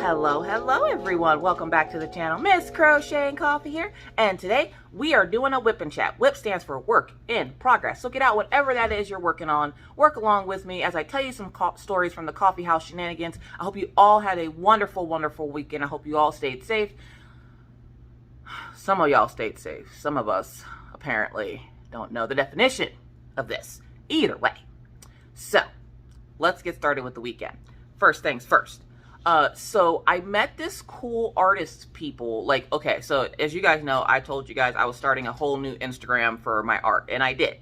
Hello everyone. Welcome back to the channel. Miss Crocheting Coffee here. And today we are doing a whip and chat. Whip stands for work in progress. So get out whatever that is you're working on. Work along with me as I tell you some stories from the coffee house Shenanigans. I hope you all had a wonderful, wonderful weekend. I hope you all stayed safe. Some of y'all stayed safe. Some of us apparently don't know the definition of this. Either way. So let's get started with the weekend. First things first. So I met this cool artist people. Okay, so as you guys know, I told you guys I was starting a whole new Instagram for my art, and I did.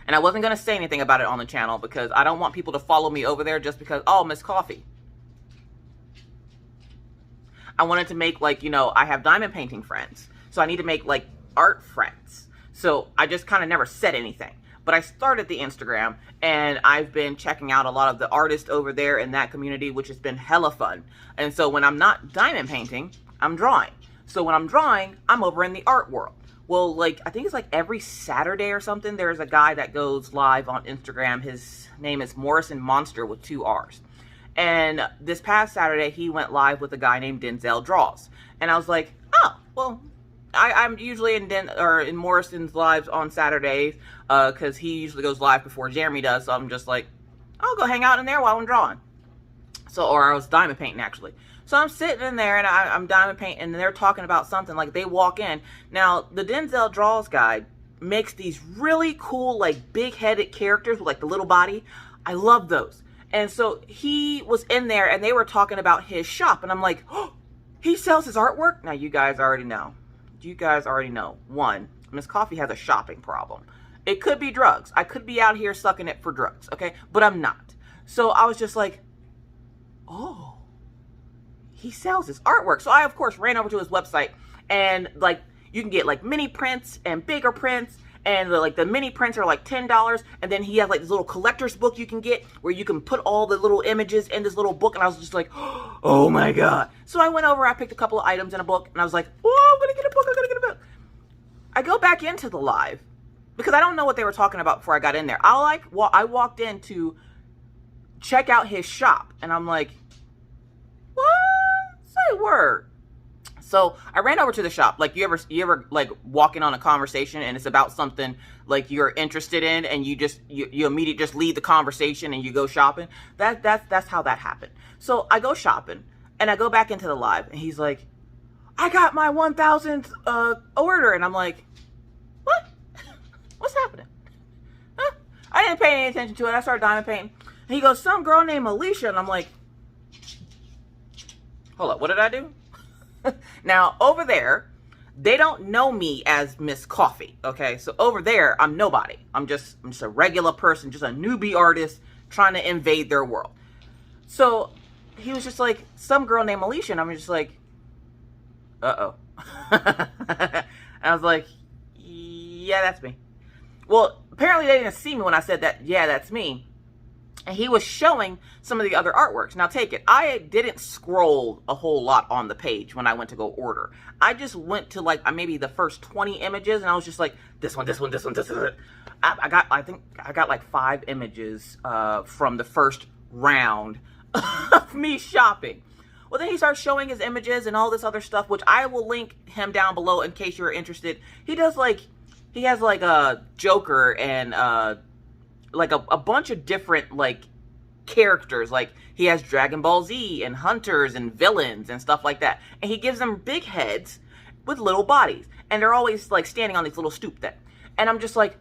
And I wasn't going to say anything about it on the channel because I don't want people to follow me over there just because, oh, Miss Coffee. I wanted to make, I have diamond painting friends. So I need to make, art friends. So I just kind of never said anything. But I started the Instagram, and I've been checking out a lot of the artists over there in that community, which has been hella fun. And so when I'm not diamond painting, I'm drawing. So when I'm drawing, I'm over in the art world. Well, I think it's every Saturday or something, there's a guy that goes live on Instagram. His name is Morrison Monster with 2 R's. And this past Saturday, he went live with a guy named Denzel Draws. And I was like, oh, well, I'm usually in Morrison's lives on Saturdays because he usually goes live before Jeremy does. So I'm just like, I'll go hang out in there while I'm drawing. Or I was diamond painting actually. So I'm sitting in there and I'm diamond painting and they're talking about something. They walk in. Now the Denzel Draws guy makes these really cool big-headed characters with the little body. I love those. And so he was in there and they were talking about his shop and I'm like, oh, he sells his artwork? Now you guys already know. One, Miss Coffee has a shopping problem. It could be drugs. I could be out here sucking it for drugs, okay? But I'm not. So I was just like, oh, he sells his artwork. So I, of course, ran over to his website and, you can get, mini prints and bigger prints. And, the mini prints are, $10. And then he has, this little collector's book you can get where you can put all the little images in this little book. And I was just like, oh, my God. So I went over, I picked a couple of items in a book. And I was like, oh, I'm going to get a book. I'm going to get a book. I go back into the live because I don't know what they were talking about before I got in there. I walked in to check out his shop. And I'm like, what? Say word. So I ran over to the shop. You ever walk in on a conversation and it's about something you're interested in and you immediately just leave the conversation and you go shopping. That's how that happened. So I go shopping and I go back into the live and he's like, I got my 1,000th order. And I'm like, what? What's happening? Huh? I didn't pay any attention to it. I started diamond painting. And he goes, some girl named Alishia. And I'm like, hold up, what did I do? Now, over there, they don't know me as Miss Coffee, okay? So over there, I'm nobody. I'm just a regular person, just a newbie artist trying to invade their world. So he was just like, some girl named Alishia, and I'm just like, uh-oh. And I was like, yeah, that's me. Well, apparently they didn't see me when I said that, yeah, that's me. And he was showing some of the other artworks. Now take it, I didn't scroll a whole lot on the page when I went to go order. I just went to maybe the first 20 images and I was just like, this one. I think I got 5 images from the first round of me shopping. Well, then he starts showing his images and all this other stuff, which I will link him down below in case you're interested. He does he has a Joker and a bunch of different characters. He has Dragon Ball Z and hunters and villains and stuff like that. And he gives them big heads with little bodies. And they're always standing on these little stoop things. And I'm just like,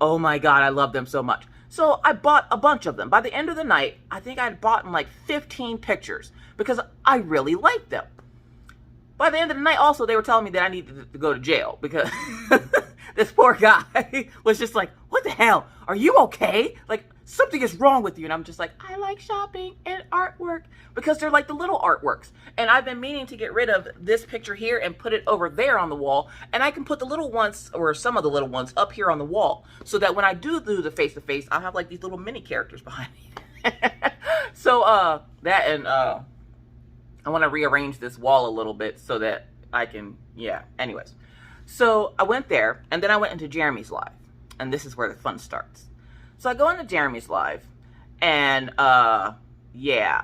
oh my God, I love them so much. So I bought a bunch of them. By the end of the night, I think I'd bought 15 pictures because I really liked them. By the end of the night also, they were telling me that I needed to go to jail because this poor guy was just like, what the hell? Are you okay? Something is wrong with you. And I'm just like, I like shopping and artwork because they're the little artworks. And I've been meaning to get rid of this picture here and put it over there on the wall. And I can put the little ones or some of the little ones up here on the wall so that when I do the face-to-face, I'll have these little mini characters behind me. So that and I want to rearrange this wall a little bit so that I can, yeah, anyways. So I went there, and then I went into Jeremy's live, and this is where the fun starts. So I go into Jeremy's live, and, yeah,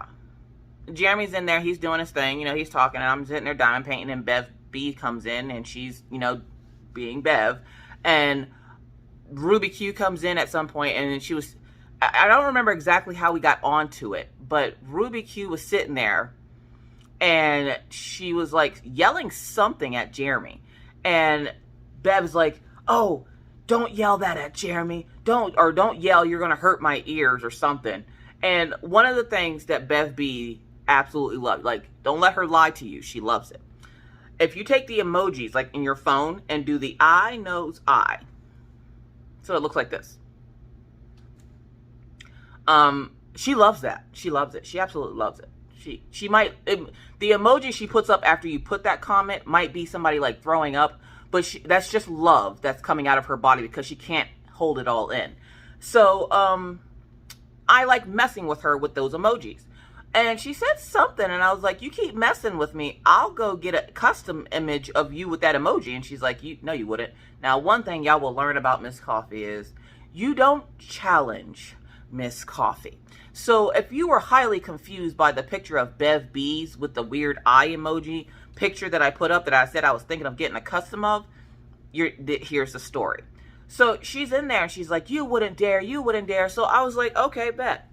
Jeremy's in there. He's doing his thing. You know, he's talking, and I'm sitting there diamond painting, and Bev B comes in, and she's, you know, being Bev. And Ruby Q comes in at some point, and she was, I don't remember exactly how we got onto it, but Ruby Q was sitting there, and she was, like, yelling something at Jeremy. And Bev's like, oh, don't yell that at Jeremy. Don't yell, you're going to hurt my ears or something. And one of the things that Bev B absolutely loves, like, don't let her lie to you. She loves it. If you take the emojis, like, in your phone and do the eye, nose, eye. So it looks like this. She loves that. She loves it. She absolutely loves it. She might, the emoji she puts up after you put that comment might be somebody, like, throwing up, but that's just love that's coming out of her body because she can't hold it all in. So, I like messing with her with those emojis. And she said something, and I was like, you keep messing with me, I'll go get a custom image of you with that emoji. And she's like, no, you wouldn't. Now, one thing y'all will learn about Miss Coffee is you don't challenge Miss Coffee. So if you were highly confused by the picture of Bev B's with the weird eye emoji picture that I put up that I said I was thinking of getting a custom of, here's the story. So she's in there, and she's like, you wouldn't dare, you wouldn't dare. So I was like, okay, bet.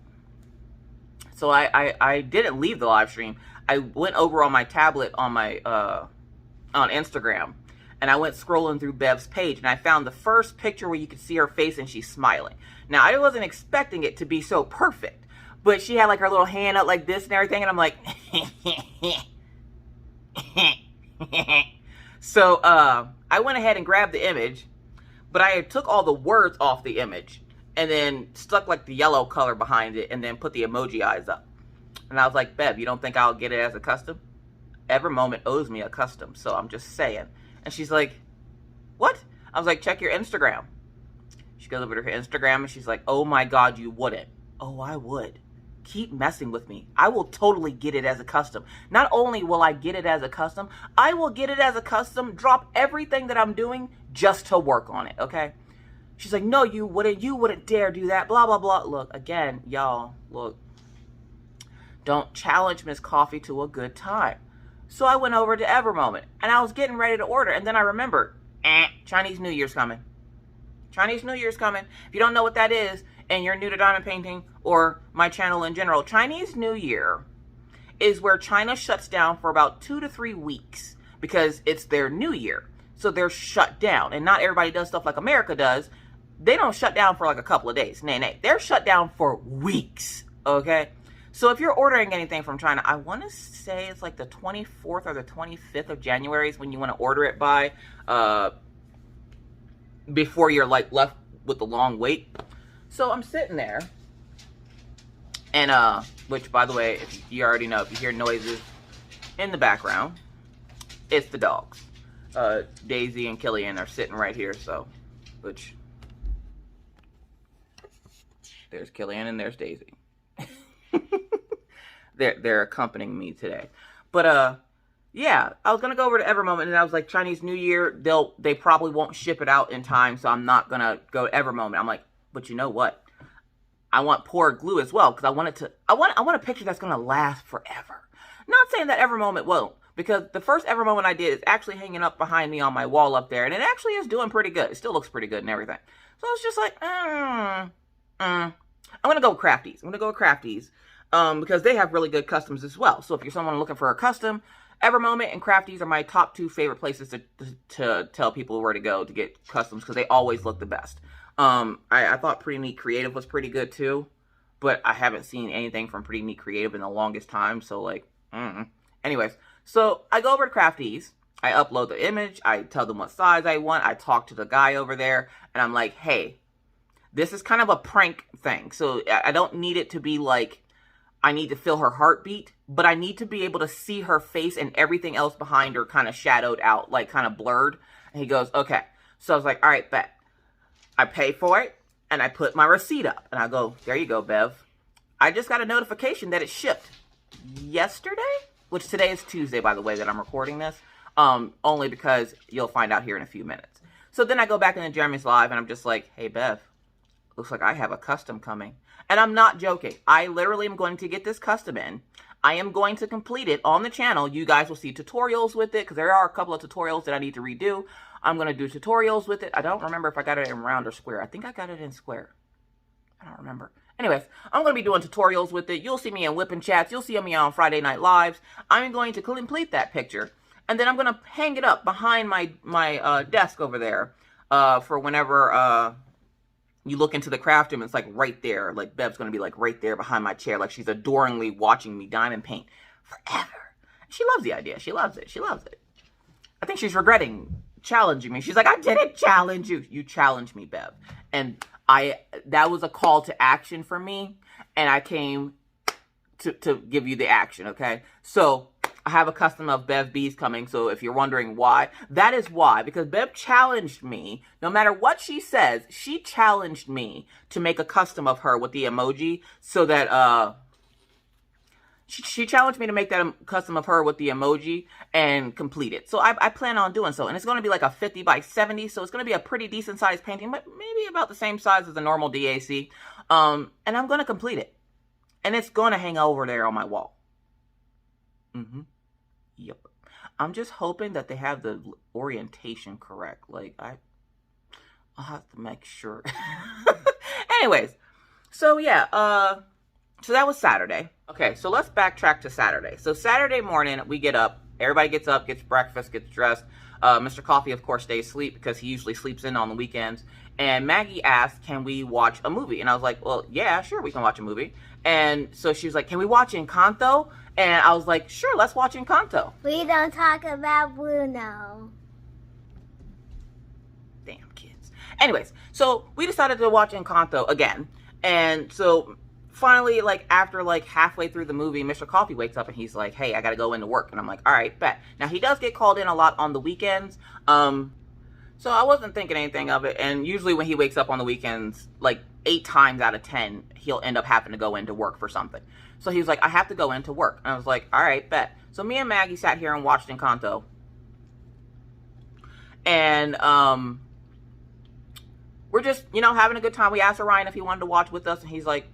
So I didn't leave the live stream. I went over on my tablet on my on Instagram, and I went scrolling through Bev's page, and I found the first picture where you could see her face and she's smiling. Now, I wasn't expecting it to be so perfect, but she had like her little hand up like this and everything, and I'm like, so I went ahead and grabbed the image, but I took all the words off the image and then stuck like the yellow color behind it and then put the emoji eyes up. And I was like, Bev, you don't think I'll get it as a custom? Every Moment owes me a custom, so I'm just saying. And she's like, what? I was like, check your Instagram. She goes over to her Instagram and she's like, oh my God, you wouldn't. Oh, I would. Keep messing with me. I will totally get it as a custom. Not only will I get it as a custom, I will get it as a custom, drop everything that I'm doing just to work on it, okay? She's like, no, you wouldn't dare do that, blah, blah, blah. Look, again, y'all, look. Don't challenge Miss Coffee to a good time. So I went over to Evermoment, and I was getting ready to order, and then I remembered, Chinese New Year's coming. Chinese New Year's coming. If you don't know what that is, and you're new to diamond painting, or my channel in general, Chinese New Year is where China shuts down for about 2 to 3 weeks, because it's their new year. So they're shut down, and not everybody does stuff like America does. They don't shut down for like a couple of days. Nay. They're shut down for weeks, okay? So if you're ordering anything from China, I want to say it's like the 24th or the 25th of January is when you want to order it by, before you're like left with the long wait. So I'm sitting there, and which, by the way, if you already know, if you hear noises in the background, it's the dogs. Daisy and Killian are sitting right here, so, which, there's Killian and there's Daisy. They're accompanying me today. But, yeah, I was going to go over to Evermoment, and I was like, Chinese New Year, they probably won't ship it out in time, so I'm not going to go to Evermoment. I'm like, but you know what? I want poured glue as well, because I want a picture that's going to last forever. Not saying that Evermoment won't, because the first Evermoment I did is actually hanging up behind me on my wall up there, and it actually is doing pretty good. It still looks pretty good and everything. So I was just like, I'm going to go with Crafties. I'm going to go with Crafties, because they have really good customs as well. So if you're someone looking for a custom, Evermoment and Crafties are my top 2 favorite places to tell people where to go to get customs, because they always look the best. I thought Pretty Neat Creative was pretty good too, but I haven't seen anything from Pretty Neat Creative in the longest time, so like, Anyways, so I go over to Crafties, I upload the image, I tell them what size I want, I talk to the guy over there, and I'm like, hey, this is kind of a prank thing, so I don't need it to be like, I need to feel her heartbeat, but I need to be able to see her face and everything else behind her kind of shadowed out, like kind of blurred. And he goes, okay. So I was like, all right, bet. I pay for it, and I put my receipt up. And I go, there you go, Bev. I just got a notification that it shipped yesterday, which today is Tuesday, by the way, that I'm recording this. Only because you'll find out here in a few minutes. So then I go back into Jeremy's live, and I'm just like, hey, Bev, looks like I have a custom coming. And I'm not joking. I literally am going to get this custom in. I am going to complete it on the channel. You guys will see tutorials with it because there are a couple of tutorials that I need to redo. I'm going to do tutorials with it. I don't remember if I got it in round or square. I think I got it in square. I don't remember. Anyways, I'm going to be doing tutorials with it. You'll see me in whipping chats. You'll see me on Friday Night Lives. I'm going to complete that picture. And then I'm going to hang it up behind my desk over there for whenever you look into the craft room. It's like right there. Like Bev's going to be like right there behind my chair. Like she's adoringly watching me diamond paint forever. She loves the idea. She loves it. She loves it. I think she's regretting challenging me. She's like, I didn't challenge you. You challenged me, Bev. And that was a call to action for me. And I came to give you the action, okay? So I have a custom of Bev Bees coming. So if you're wondering why, that is why. Because Bev challenged me. No matter what she says, she challenged me to make a custom of her with the emoji. So that, she challenged me to make that custom of her with the emoji and complete it. So I plan on doing so. And it's going to be like a 50 by 70. So it's going to be a pretty decent sized painting, but maybe about the same size as a normal DAC. And I'm going to complete it. And it's going to hang over there on my wall. Yep. I'm just hoping that they have the orientation correct. Like, I'll have to make sure. Anyways. So, yeah. So that was Saturday. Okay, so let's backtrack to Saturday. So Saturday morning, we get up. Everybody gets up, gets breakfast, gets dressed. Mr. Coffee, of course, stays asleep because he usually sleeps in on the weekends. And Maggie asked, can we watch a movie? And I was like, well, yeah, sure, we can watch a movie. And so she was like, can we watch Encanto? And I was like, sure, let's watch Encanto. We don't talk about Bruno. Damn kids. Anyways, so we decided to watch Encanto again. And so finally, like, after, like, halfway through the movie, Mr. Coffee wakes up and he's like, hey, I gotta go into work. And I'm like, all right, bet. Now, he does get called in a lot on the weekends. So I wasn't thinking anything of it. And usually when he wakes up on the weekends, like, 8 times out of 10, he'll end up having to go into work for something. So he was like, I have to go into work. And I was like, all right, bet. So me and Maggie sat here and watched Encanto. And, we're just, you know, having a good time. We asked Orion if he wanted to watch with us. And he's like,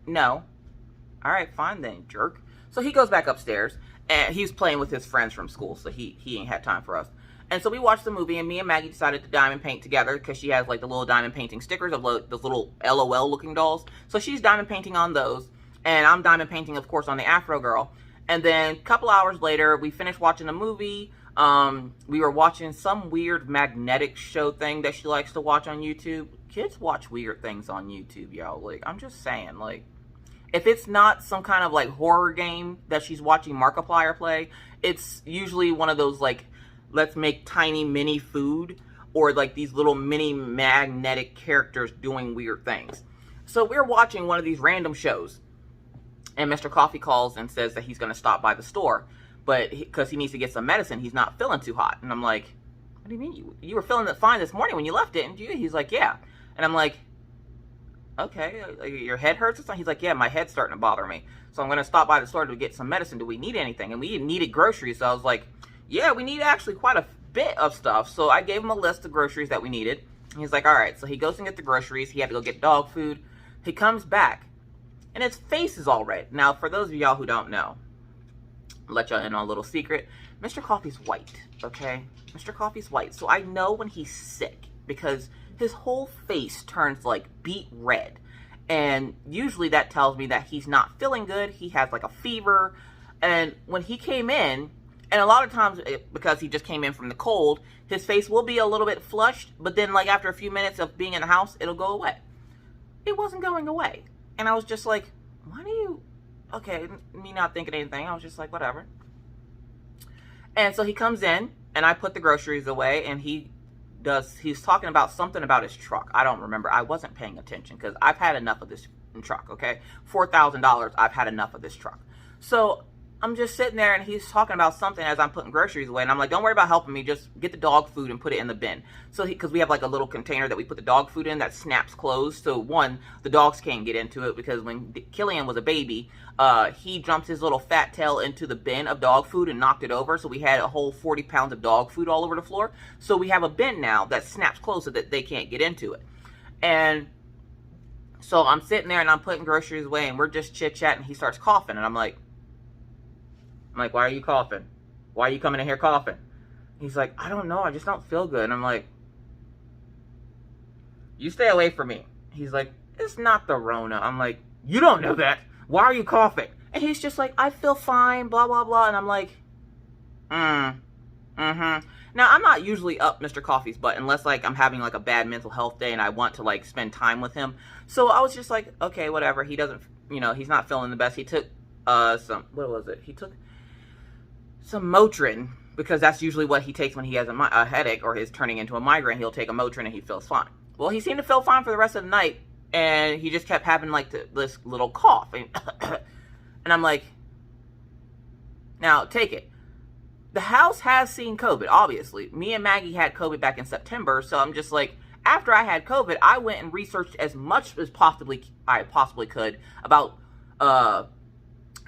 no. All right, fine then, jerk. So he goes back upstairs and he's playing with his friends from school. So he ain't had time for us. And so we watched the movie and me and Maggie decided to diamond paint together because she has like the little diamond painting stickers of those little LOL looking dolls. So she's diamond painting on those and I'm diamond painting, of course, on the Afro Girl. And then a couple hours later, we finished watching the movie. We were watching some weird magnetic show thing that she likes to watch on YouTube. Kids watch weird things on YouTube, y'all. Like, I'm just saying, like, if it's not some kind of, like, horror game that she's watching Markiplier play, it's usually one of those, like, let's make tiny mini food or, like, these little mini magnetic characters doing weird things. So we're watching one of these random shows, and Mr. Coffee calls and says that he's going to stop by the store, but because he needs to get some medicine, he's not feeling too hot. And I'm like, what do you mean? You were feeling fine this morning when you left, didn't you? He's like, yeah. And I'm like, okay, your head hurts or something? He's like, yeah, my head's starting to bother me. So I'm going to stop by the store to get some medicine. Do we need anything? And we needed groceries. So I was like, yeah, we need actually quite a bit of stuff. So I gave him a list of groceries that we needed. And he's like, all right. So he goes and gets the groceries. He had to go get dog food. He comes back and his face is all red. Now, for those of y'all who don't know, I'll let y'all in on a little secret. Mr. Coffee's white, okay? Mr. Coffee's white. So I know when he's sick because his whole face turns like beet red. And usually that tells me that he's not feeling good. He has like a fever. And when he came in, and a lot of times, because he just came in from the cold, his face will be a little bit flushed. But then like after a few minutes of being in the house, it'll go away. It wasn't going away. And I was just like, why do you... Okay, me not thinking anything. I was just like, whatever. And so he comes in, and I put the groceries away, and he's talking about something about his truck. I don't remember. I wasn't paying attention, because I've had enough of this truck, okay? $4,000, I've had enough of this truck. So I'm just sitting there, and he's talking about something as I'm putting groceries away, and I'm like, don't worry about helping me, just get the dog food and put it in the bin. So because we have like a little container that we put the dog food in that snaps closed, so one, the dogs can't get into it, because when Killian was a baby, he jumped his little fat tail into the bin of dog food and knocked it over, so we had a whole 40 pounds of dog food all over the floor. So we have a bin now that snaps closed so that they can't get into it. And so I'm sitting there and I'm putting groceries away, and we're just chit-chatting, he starts coughing, and I'm like, I'm like, why are you coughing? Why are you coming in here coughing? He's like, I don't know. I just don't feel good. And I'm like, you stay away from me. He's like, it's not the Rona. I'm like, you don't know that. Why are you coughing? And he's just like, I feel fine, blah, blah, blah. And I'm like, mm-hmm. Now, I'm not usually up Mr. Coffee's butt unless, like, I'm having, like, a bad mental health day and I want to, like, spend time with him. So I was just like, okay, whatever. He doesn't, you know, he's not feeling the best. He took what was it? He took some Motrin, because that's usually what he takes when he has a headache or is turning into a migraine. He'll take a Motrin and he feels fine. Well, he seemed to feel fine for the rest of the night, and he just kept having, like, this little cough. And I'm like, now, take it. The house has seen COVID, obviously. Me and Maggie had COVID back in September, so I'm just like, after I had COVID, I went and researched as much as I possibly could about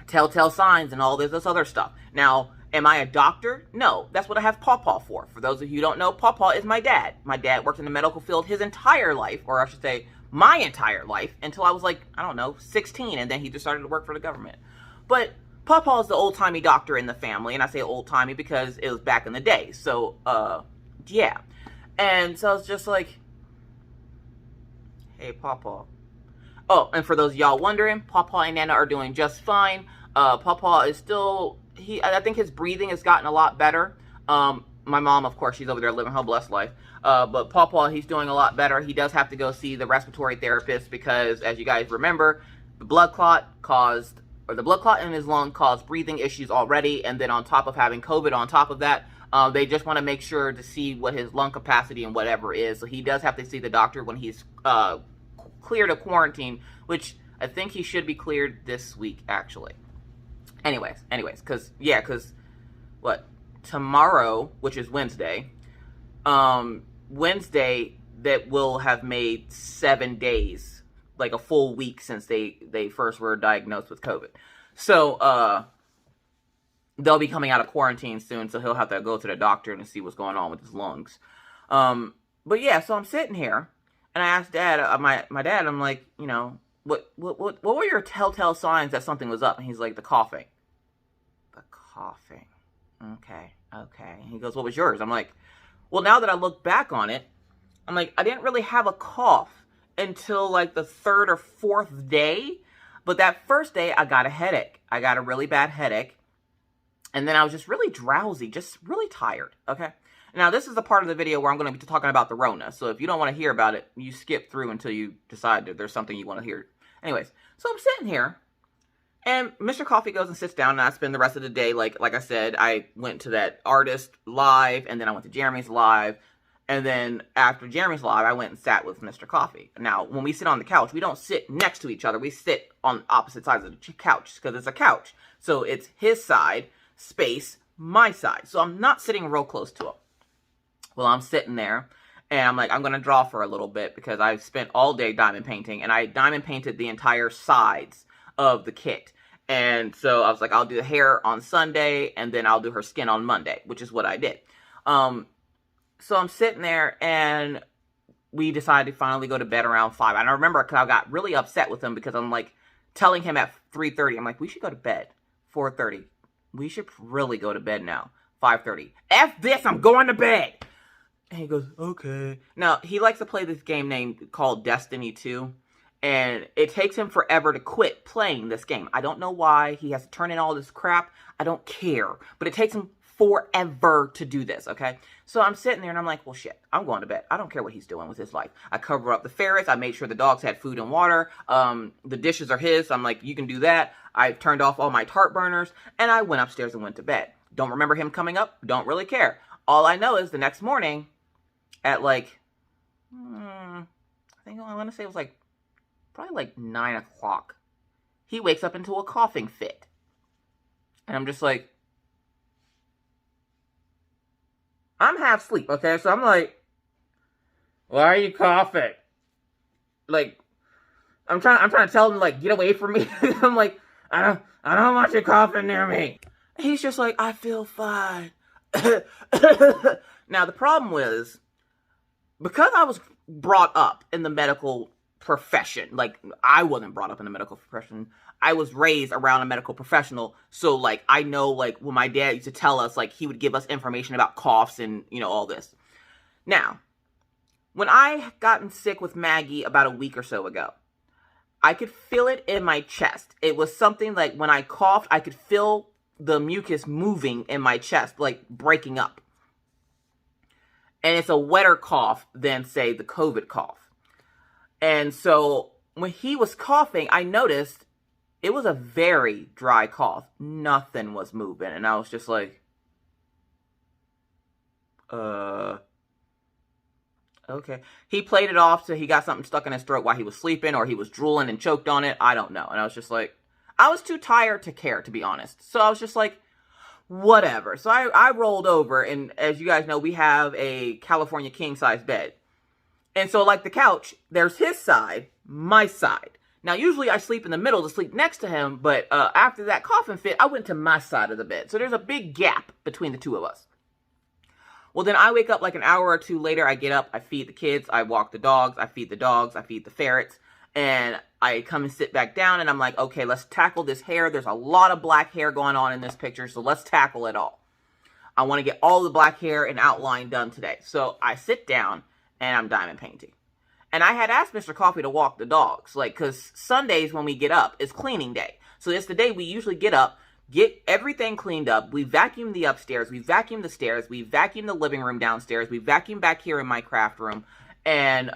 telltale signs and all this other stuff. Now, am I a doctor? No. That's what I have Pawpaw for. For those of you who don't know, Pawpaw is my dad. My dad worked in the medical field his entire life, or I should say, my entire life, until I was like, I don't know, 16, and then he just started to work for the government. But Pawpaw is the old-timey doctor in the family, and I say old-timey because it was back in the day. So, yeah. And so I was just like, hey, Pawpaw. Oh, and for those of y'all wondering, Pawpaw and Nana are doing just fine. Pawpaw is still, I think his breathing has gotten a lot better. My mom, of course, she's over there living her blessed life. But Pawpaw, he's doing a lot better. He does have to go see the respiratory therapist because, as you guys remember, the blood clot in his lung caused breathing issues already. And then on top of having COVID on top of that, they just want to make sure to see what his lung capacity and whatever is. So he does have to see the doctor when he's cleared of quarantine, which I think he should be cleared this week, actually. Anyways, because what? Tomorrow, which is Wednesday, that will have made 7 days, like a full week since they first were diagnosed with COVID. So, they'll be coming out of quarantine soon, so he'll have to go to the doctor and see what's going on with his lungs. But yeah, so I'm sitting here, and I asked Dad, my dad, I'm like, you know, what were your telltale signs that something was up? And he's like, the coughing. The coughing. Okay. And he goes, what was yours? I'm like, well, now that I look back on it, I'm like, I didn't really have a cough until like the 3rd or 4th day. But that first day, I got a headache. I got a really bad headache. And then I was just really drowsy, just really tired, okay? Now, this is the part of the video where I'm going to be talking about the Rona. So if you don't want to hear about it, you skip through until you decide that there's something you want to hear. Anyways, so I'm sitting here, and Mr. Coffee goes and sits down, and I spend the rest of the day, like I said, I went to that artist live, and then I went to Jeremy's live, and then after Jeremy's live, I went and sat with Mr. Coffee. Now, when we sit on the couch, we don't sit next to each other. We sit on opposite sides of the couch, because it's a couch. So it's his side, space, my side. So I'm not sitting real close to him. Well, I'm sitting there, and I'm like, I'm going to draw for a little bit, because I've spent all day diamond painting, and I diamond painted the entire sides of the kit. And so I was like, I'll do the hair on Sunday, and then I'll do her skin on Monday, which is what I did. So I'm sitting there, and we decided to finally go to bed around 5. And I remember, because I got really upset with him, because I'm like telling him at 3:30, I'm like, we should go to bed. 4:30. We should really go to bed now. 5:30. F this, I'm going to bed. And he goes, okay. Now, he likes to play this game called Destiny 2. And it takes him forever to quit playing this game. I don't know why. He has to turn in all this crap. I don't care. But it takes him forever to do this, okay? So I'm sitting there and I'm like, well, shit, I'm going to bed. I don't care what he's doing with his life. I cover up the ferrets. I made sure the dogs had food and water. The dishes are his. So I'm like, you can do that. I turned off all my tart burners. And I went upstairs and went to bed. Don't remember him coming up. Don't really care. All I know is the next morning at like, I think I want to say it was like, probably like 9 o'clock, he wakes up into a coughing fit. And I'm just like, I'm half asleep, okay? So I'm like, why are you coughing? Like, I'm trying to tell him, like, get away from me. I'm like, I don't want you coughing near me. He's just like, I feel fine. Now, the problem was, because I was brought up in the medical profession. Like, I wasn't brought up in the medical profession. I was raised around a medical professional. So, like, I know, like, when my dad used to tell us, like, he would give us information about coughs and, you know, all this. Now, when I gotten sick with Maggie about a week or so ago, I could feel it in my chest. It was something like when I coughed, I could feel the mucus moving in my chest, like breaking up. And it's a wetter cough than, say, the COVID cough. And so when he was coughing, I noticed it was a very dry cough. Nothing was moving. And I was just like, okay. He played it off so he got something stuck in his throat while he was sleeping, or he was drooling and choked on it. I don't know. And I was just like, I was too tired to care, to be honest. So I was just like, whatever. So I rolled over, and as you guys know, we have a California king-size bed. And so like the couch, there's his side, my side. Now, usually I sleep in the middle to sleep next to him, but after that coughing fit, I went to my side of the bed. So there's a big gap between the two of us. Well, then I wake up like an hour or two later. I get up, I feed the kids, I walk the dogs, I feed the ferrets, and I come and sit back down, and I'm like, okay, let's tackle this hair. There's a lot of black hair going on in this picture, so let's tackle it all. I want to get all the black hair and outline done today. So I sit down, and I'm diamond painting. And I had asked Mr. Coffee to walk the dogs, like, because Sundays when we get up is cleaning day. So it's the day we usually get up, get everything cleaned up. We vacuum the upstairs. We vacuum the stairs. We vacuum the living room downstairs. We vacuum back here in my craft room. And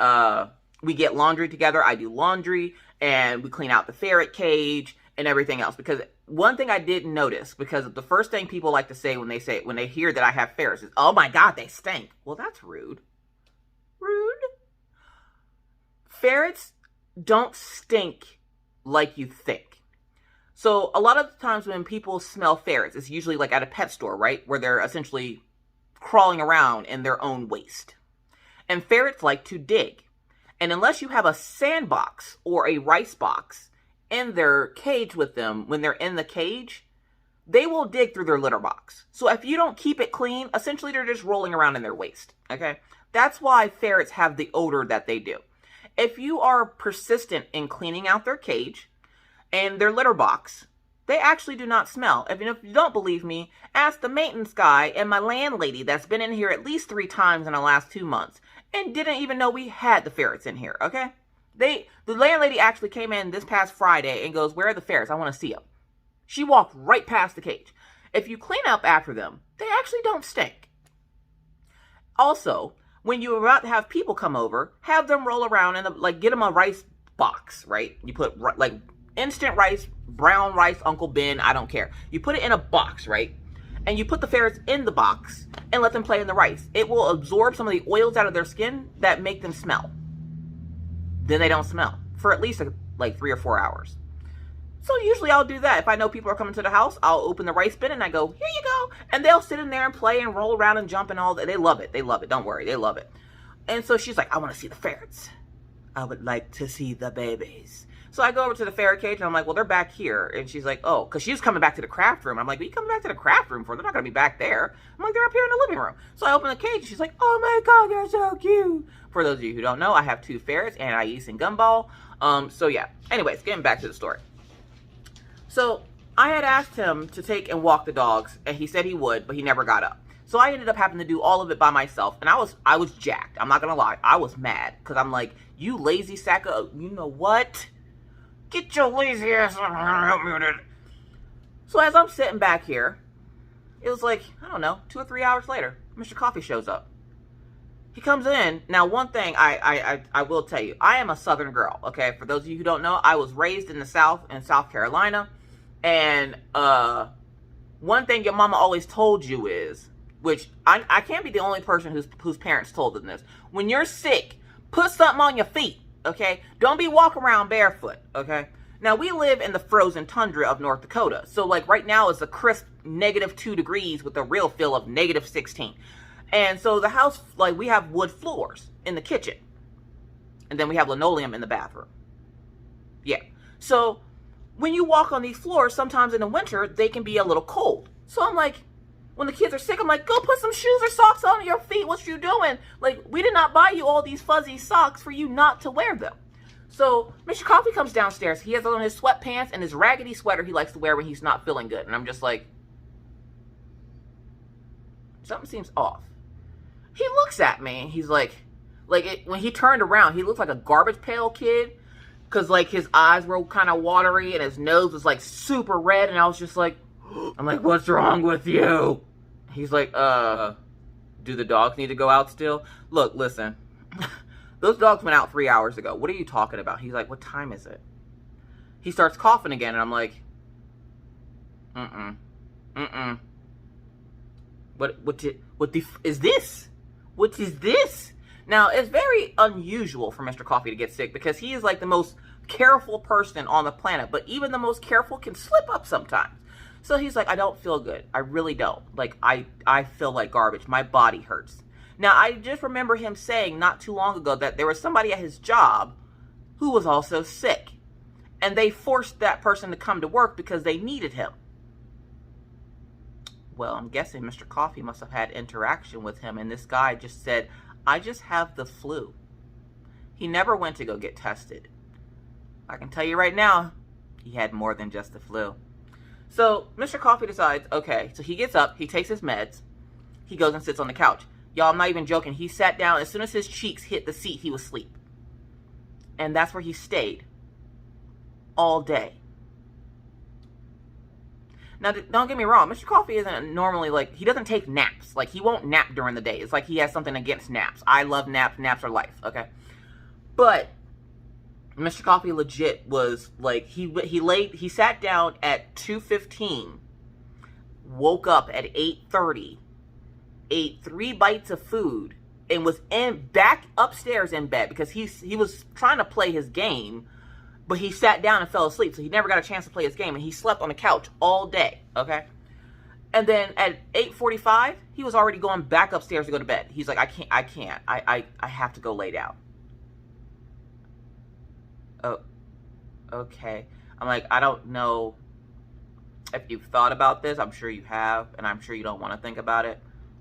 we get laundry together. I do laundry. And we clean out the ferret cage and everything else. Because one thing I didn't notice, because the first thing people like to say when they hear that I have ferrets is, oh my God, they stink. Well, that's rude. Rude. Ferrets don't stink like you think. So a lot of the times when people smell ferrets, it's usually like at a pet store, right? Where they're essentially crawling around in their own waste. And ferrets like to dig. And unless you have a sandbox or a rice box in their cage with them, when they're in the cage, they will dig through their litter box. So if you don't keep it clean, essentially they're just rolling around in their waste, okay? That's why ferrets have the odor that they do. If you are persistent in cleaning out their cage and their litter box, they actually do not smell. If you don't believe me, ask the maintenance guy and my landlady that's been in here at least 3 times in the last 2 months and didn't even know we had the ferrets in here, okay? The landlady actually came in this past Friday and goes, where are the ferrets? I want to see them. She walked right past the cage. If you clean up after them, they actually don't stink. Also, when you're about to have people come over, have them roll around and like get them a rice box, right? You put like instant rice, brown rice, Uncle Ben, I don't care. You put it in a box, right? And you put the ferrets in the box and let them play in the rice. It will absorb some of the oils out of their skin that make them smell. Then they don't smell for at least like 3 or 4 hours. So usually I'll do that. If I know people are coming to the house, I'll open the rice bin and I go, here you go. And they'll sit in there and play and roll around and jump and all that. They love it. They love it. Don't worry. They love it. And so she's like, I want to see the ferrets. I would like to see the babies. So I go over to the ferret cage and I'm like, well, they're back here. And she's like, oh, because she's coming back to the craft room. I'm like, what are you coming back to the craft room for? They're not going to be back there. I'm like, they're up here in the living room. So I open the cage and she's like, oh my God, they're so cute. For those of you who don't know, I have 2 ferrets, Anais and Gumball. So yeah. Anyways, getting back to the story. So I had asked him to take and walk the dogs, and he said he would, but he never got up. So I ended up having to do all of it by myself, and I was jacked. I'm not gonna lie, I was mad because I'm like, you lazy sack of, you know what? Get your lazy ass on, help me with it. So as I'm sitting back here, it was like, I don't know, 2 or 3 hours later, Mr. Coffee shows up. He comes in. Now, one thing I will tell you, I am a Southern girl, okay? For those of you who don't know, I was raised in the South, in South Carolina. And one thing your mama always told you is, which I can't be the only person whose parents told them this. When you're sick, put something on your feet, okay? Don't be walking around barefoot, okay? Now, we live in the frozen tundra of North Dakota. So, like, right now it's a crisp -2 degrees with a real feel of -16. And so the house, like, we have wood floors in the kitchen. And then we have linoleum in the bathroom. Yeah. So when you walk on these floors, sometimes in the winter, they can be a little cold. So I'm like, when the kids are sick, I'm like, go put some shoes or socks on your feet. What you doing? Like, we did not buy you all these fuzzy socks for you not to wear them. So Mr. Coffee comes downstairs. He has on his sweatpants and his raggedy sweater he likes to wear when he's not feeling good. And I'm just like, something seems off. He looks at me. He's like when he turned around, he looked like a Garbage Pail Kid. Because, like, his eyes were kind of watery and his nose was, like, super red. And I was just like, I'm like, what's wrong with you? He's like, do the dogs need to go out still? Look, listen. Those dogs went out 3 hours ago. What are you talking about? He's like, what time is it? He starts coughing again. And I'm like, What is this? What is this? Now, it's very unusual for Mr. Coffee to get sick because he is like the most careful person on the planet. But even the most careful can slip up sometimes. So he's like, I don't feel good. I really don't. Like, I feel like garbage. My body hurts. Now, I just remember him saying not too long ago that there was somebody at his job who was also sick. And they forced that person to come to work because they needed him. Well, I'm guessing Mr. Coffee must have had interaction with him. And this guy just said, I just have the flu. He never went to go get tested. I can tell you right now, he had more than just the flu. So Mr. Coffee decides, okay, so he gets up, he takes his meds, he goes and sits on the couch. Y'all, I'm not even joking. He sat down, as soon as his cheeks hit the seat, he was asleep. And that's where he stayed all day. Now, don't get me wrong. Mr. Coffee isn't normally like, he doesn't take naps. Like, he won't nap during the day. It's like he has something against naps. I love naps. Naps are life, okay? But Mr. Coffee legit was like, he sat down at 2:15, woke up at 8:30, ate 3 bites of food, and was back upstairs in bed because he was trying to play his game. But he sat down and fell asleep, so he never got a chance to play his game, and he slept on the couch all day, okay? And then at 8:45, he was already going back upstairs to go to bed. He's like, I can't. I have to go lay down. Oh, okay. I'm like, I don't know if you've thought about this. I'm sure you have, and I'm sure you don't want to think about it.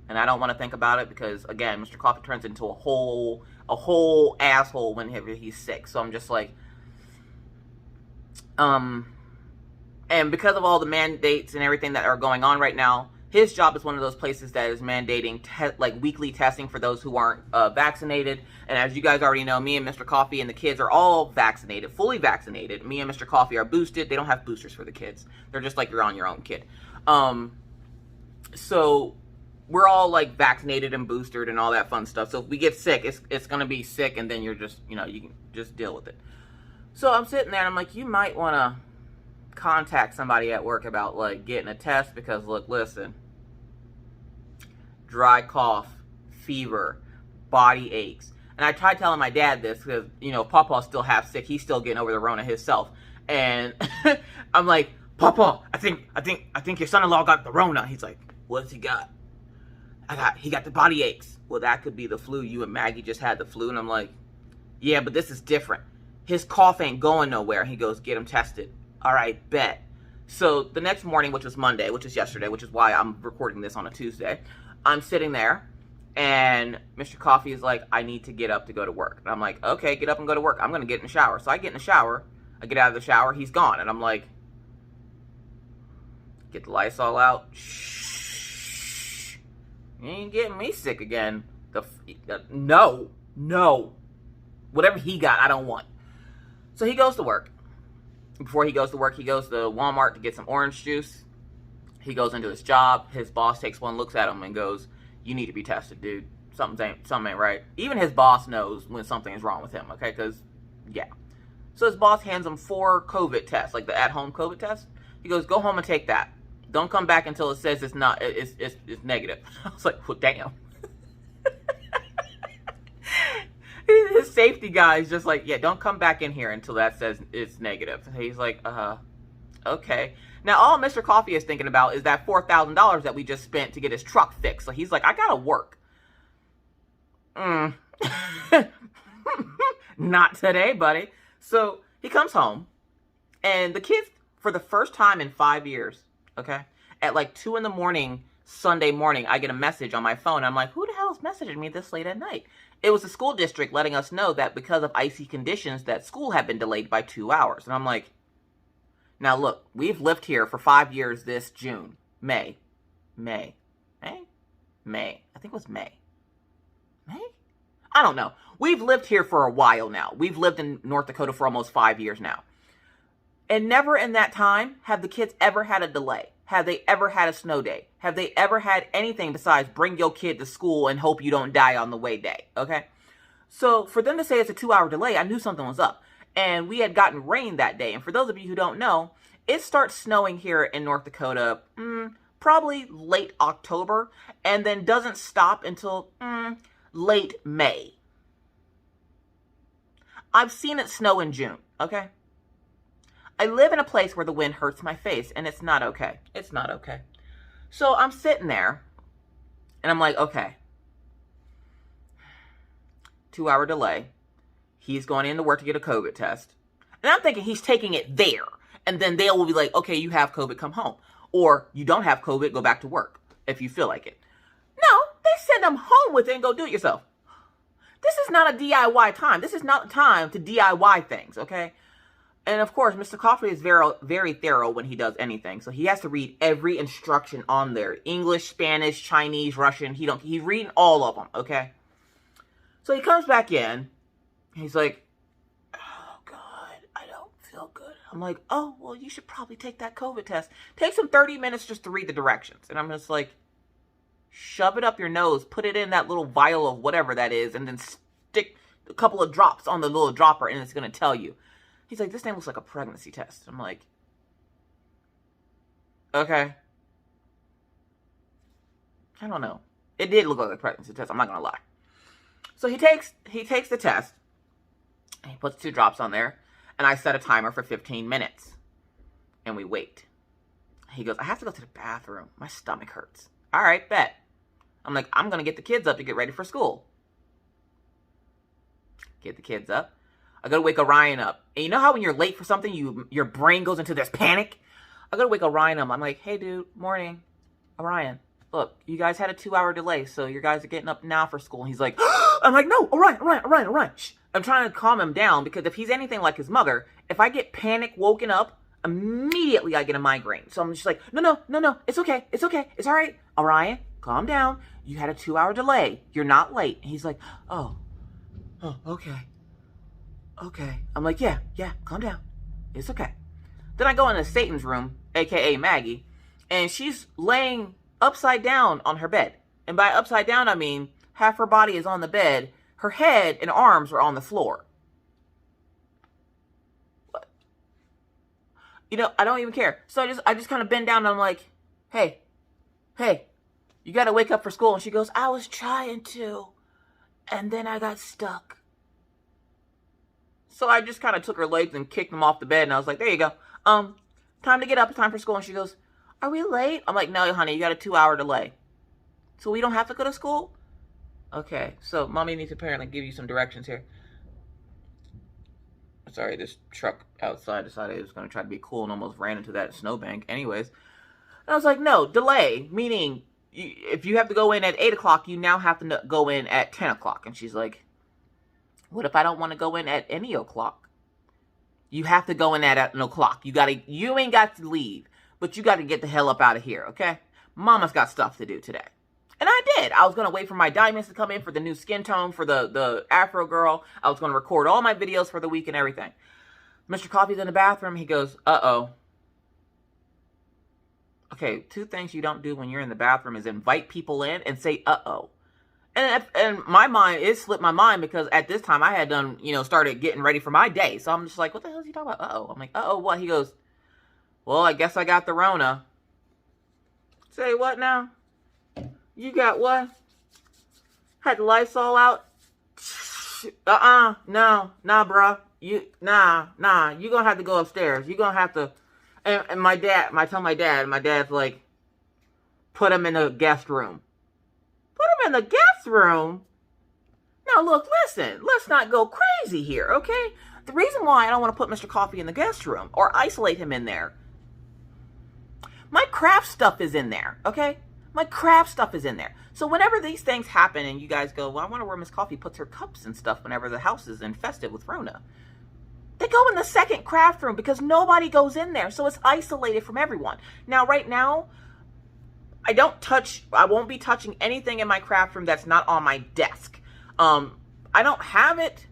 And I don't want to think about it because, again, Mr. Coffee turns into a whole asshole whenever he's sick. So I'm just like, and because of all the mandates and everything that are going on right now, his job is one of those places that is mandating like weekly testing for those who aren't vaccinated. And as you guys already know, me and Mr. Coffee and the kids are all vaccinated, fully vaccinated. Me and Mr. Coffee are boosted. They don't have boosters for the kids. They're just like you're on your own kid. So we're all like vaccinated and boosted and all that fun stuff. So if we get sick, it's going to be sick, and then you're just, you can just deal with it. So I'm sitting there and I'm like, you might want to contact somebody at work about like getting a test because look, listen, dry cough, fever, body aches. And I tried telling my dad this because, Papa's still half sick. He's still getting over the Rona himself. And I'm like, Papa, I think your son-in-law got the Rona. He's like, what's he got? He got the body aches. Well, that could be the flu. You and Maggie just had the flu. And I'm like, yeah, but this is different. His cough ain't going nowhere. He goes, get him tested. All right, bet. So the next morning, which was Monday, which is yesterday, which is why I'm recording this on a Tuesday, I'm sitting there, and Mr. Coffee is like, I need to get up to go to work. And I'm like, okay, get up and go to work. I'm going to get in the shower. So I get in the shower. I get out of the shower. He's gone. And I'm like, get the Lysol out. Shh. You ain't getting me sick again. No. Whatever he got, I don't want. So he goes to work. Before he goes to work, he goes to Walmart to get some orange juice. He goes into his job. His boss takes one, looks at him, and goes, you need to be tested, dude. Something ain't right. Even his boss knows when something is wrong with him, okay? Because, yeah. So his boss hands him 4 COVID tests, like the at-home COVID test. He goes, go home and take that. Don't come back until it says it's negative. I was like, well, damn. His safety guy is just like, yeah, don't come back in here until that says it's negative. He's like, okay. Now, all Mr. Coffee is thinking about is that $4,000 that we just spent to get his truck fixed. So he's like, I gotta work. Not today, buddy. So he comes home, and the kids, for the first time in 5 years, okay, at like 2 in the morning, Sunday morning, I get a message on my phone. I'm like, who the hell is messaging me this late at night? It was the school district letting us know that because of icy conditions that school had been delayed by 2 hours. And I'm like, now look, we've lived here for 5 years this June. May. I think it was May. I don't know. We've lived here for a while now. We've lived in North Dakota for almost 5 years now. And never in that time have the kids ever had a delay. Have they ever had a snow day? Have they ever had anything besides bring your kid to school and hope you don't die on the way day? Okay? So for them to say it's a 2-hour delay, I knew something was up. And we had gotten rain that day. And for those of you who don't know, it starts snowing here in North Dakota probably late October. And then doesn't stop until late May. I've seen it snow in June. Okay? I live in a place where the wind hurts my face, and it's not okay. It's not okay. So I'm sitting there, and I'm like, okay. 2-hour delay. He's going into work to get a COVID test. And I'm thinking he's taking it there. And then they will be like, okay, you have COVID, come home. Or you don't have COVID, go back to work if you feel like it. No, they send them home with it and go do it yourself. This is not a DIY time. This is not time to DIY things, okay? And of course, Mr. Coffee is very, very thorough when he does anything. So he has to read every instruction on there. English, Spanish, Chinese, Russian. He's reading all of them, okay? So he comes back in. He's like, oh, God, I don't feel good. I'm like, oh, well, you should probably take that COVID test. Takes him 30 minutes just to read the directions. And I'm just like, shove it up your nose. Put it in that little vial of whatever that is. And then stick a couple of drops on the little dropper. And it's going to tell you. He's like, this thing looks like a pregnancy test. I'm like, okay. I don't know. It did look like a pregnancy test. I'm not going to lie. So he takes the test. And he puts 2 drops on there. And I set a timer for 15 minutes. And we wait. He goes, I have to go to the bathroom. My stomach hurts. All right, bet. I'm like, I'm going to get the kids up to get ready for school. Get the kids up. I gotta wake Orion up. And you know how when you're late for something, your brain goes into this panic? I gotta wake Orion up. I'm like, hey dude, morning. Orion, look, you guys had a 2-hour delay, so you guys are getting up now for school. And he's like, I'm like, no, Orion. Shh. I'm trying to calm him down because if he's anything like his mother, if I get panic woken up, immediately I get a migraine. So I'm just like, no, it's okay, it's all right. Orion, calm down. You had a 2-hour delay. You're not late. And he's like, oh, okay. Okay. I'm like, yeah, calm down. It's okay. Then I go into Satan's room, a.k.a. Maggie, and she's laying upside down on her bed. And by upside down, I mean half her body is on the bed. Her head and arms are on the floor. What? You know, I don't even care. So I just kind of bend down and I'm like, hey, you got to wake up for school. And she goes, I was trying to. And then I got stuck. So I just kind of took her legs and kicked them off the bed. And I was like, there you go. Time to get up. It's time for school. And she goes, are we late? I'm like, no, honey, you got a 2-hour delay. So we don't have to go to school? Okay. So mommy needs to apparently give you some directions here. Sorry, this truck outside decided it was going to try to be cool and almost ran into that snowbank. Anyways. And I was like, no, delay. Meaning, if you have to go in at 8 o'clock, you now have to go in at 10 o'clock. And she's like, what if I don't want to go in at any o'clock? You have to go in at an o'clock. You ain't got to leave, but you got to get the hell up out of here, okay? Mama's got stuff to do today. And I did. I was going to wait for my diamonds to come in for the new skin tone for the Afro girl. I was going to record all my videos for the week and everything. Mr. Coffee's in the bathroom. He goes, uh-oh. Okay, 2 things you don't do when you're in the bathroom is invite people in and say, uh-oh. And my mind, it slipped my mind because at this time I had done, started getting ready for my day. So I'm just like, what the hell is he talking about? Uh-oh. I'm like, uh-oh, what? He goes, well, I guess I got the Rona. Say what now? You got what? Had the Lysol out? No, bruh. Nah. You gonna have to go upstairs. You gonna have to, and I tell my dad's like, put him in the guest room. Put him in the guest room? Now, look, listen. Let's not go crazy here, okay? The reason why I don't want to put Mr. Coffee in the guest room or isolate him in there, my craft stuff is in there, okay? My craft stuff is in there. So whenever these things happen and you guys go, well, I wonder where Miss Coffee puts her cups and stuff whenever the house is infested with Rona. They go in the second craft room because nobody goes in there. So it's isolated from everyone. Now, right now, I won't be touching anything in my craft room that's not on my desk. I don't have it,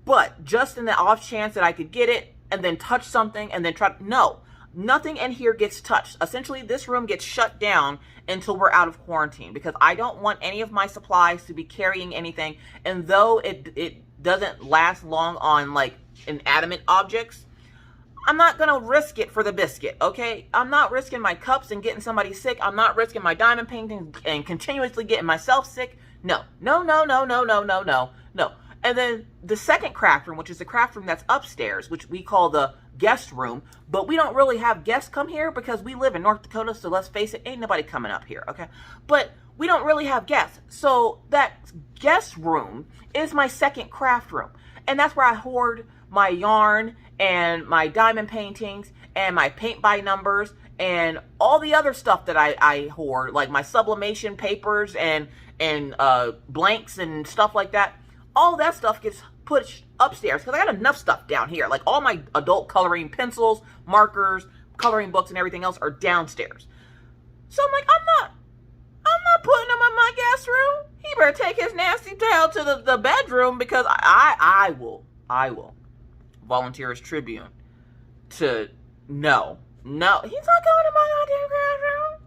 but just in the off chance that I could get it and then touch something and then no, nothing in here gets touched. Essentially, this room gets shut down until we're out of quarantine because I don't want any of my supplies to be carrying anything. And though it doesn't last long on like inanimate objects, I'm not going to risk it for the biscuit, okay? I'm not risking my cups and getting somebody sick. I'm not risking my diamond painting and continuously getting myself sick. No. And then the second craft room, which is the craft room that's upstairs, which we call the guest room, but we don't really have guests come here because we live in North Dakota, so let's face it, ain't nobody coming up here, okay? But we don't really have guests. So that guest room is my second craft room. And that's where I hoard my yarn and my diamond paintings and my paint by numbers and all the other stuff that I hoard, like my sublimation papers and blanks and stuff like that. All that stuff gets pushed upstairs because I got enough stuff down here. Like all my adult coloring pencils, markers, coloring books, and everything else are downstairs. So I'm like, I'm not putting him in my guest room. He better take his nasty tail to the bedroom because I will volunteer as tribune to no, he's not going to my goddamn craft room.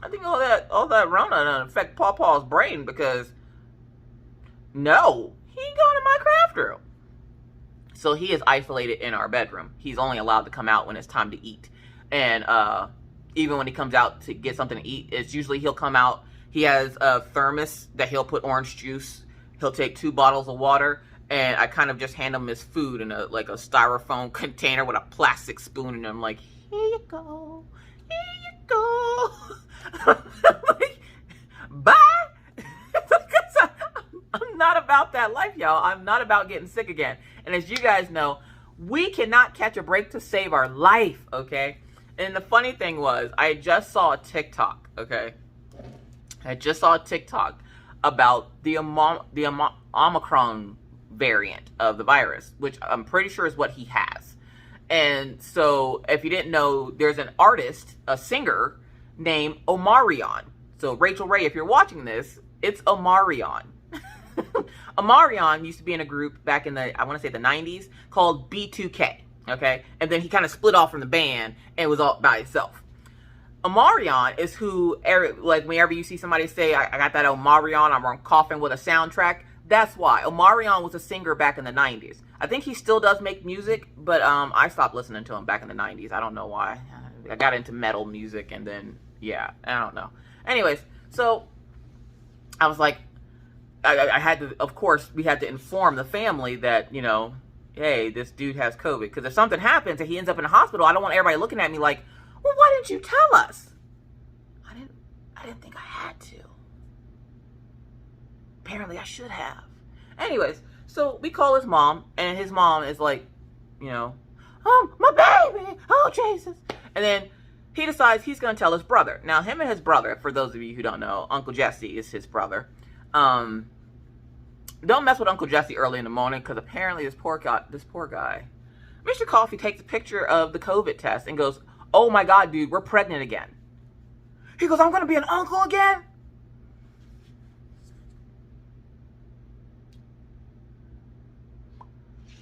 I think all that Rona done affect Pawpaw's brain because no, he ain't going to my craft room. So he is isolated in our bedroom. He's only allowed to come out when it's time to eat. And even when he comes out to get something to eat, it's usually he'll come out. He has a thermos that he'll put orange juice. He'll take 2 bottles of water. And I kind of just hand him his food in a styrofoam container with a plastic spoon. And I'm like, here you go. Here you go. Like, bye. I'm not about that life, y'all. I'm not about getting sick again. And as you guys know, we cannot catch a break to save our life, okay? And the funny thing was, I just saw a TikTok, okay? I just saw a TikTok about the Omicron variant of the virus, which I'm pretty sure is what he has. And so, if you didn't know, there's an artist, a singer, named Omarion. So, Rachel Ray, if you're watching this, it's Omarion. Omarion used to be in a group back in the, I want to say the 90s, called B2K, okay? And then he kind of split off from the band and was all by himself. Omarion is who, like whenever you see somebody say, I got that Omarion, I'm coughing with a soundtrack, that's why. Omarion was a singer back in the 90s. I think he still does make music, but I stopped listening to him back in the 90s. I don't know why. I got into metal music and then, yeah, I don't know. Anyways, so I was like, I had to, of course, we had to inform the family that, you know, hey, this dude has COVID. Because if something happens and he ends up in the hospital, I don't want everybody looking at me like, well, why didn't you tell us? I didn't think I had to. Apparently I should have. Anyways, so we call his mom, and his mom is like, you know, oh, my baby, oh, Jesus. And then he decides he's going to tell his brother. Now, him and his brother, for those of you who don't know, Uncle Jesse is his brother. Don't mess with Uncle Jesse early in the morning, because apparently this poor guy, Mr. Coffee takes a picture of the COVID test and goes, oh my God, dude, we're pregnant again. He goes, I'm going to be an uncle again?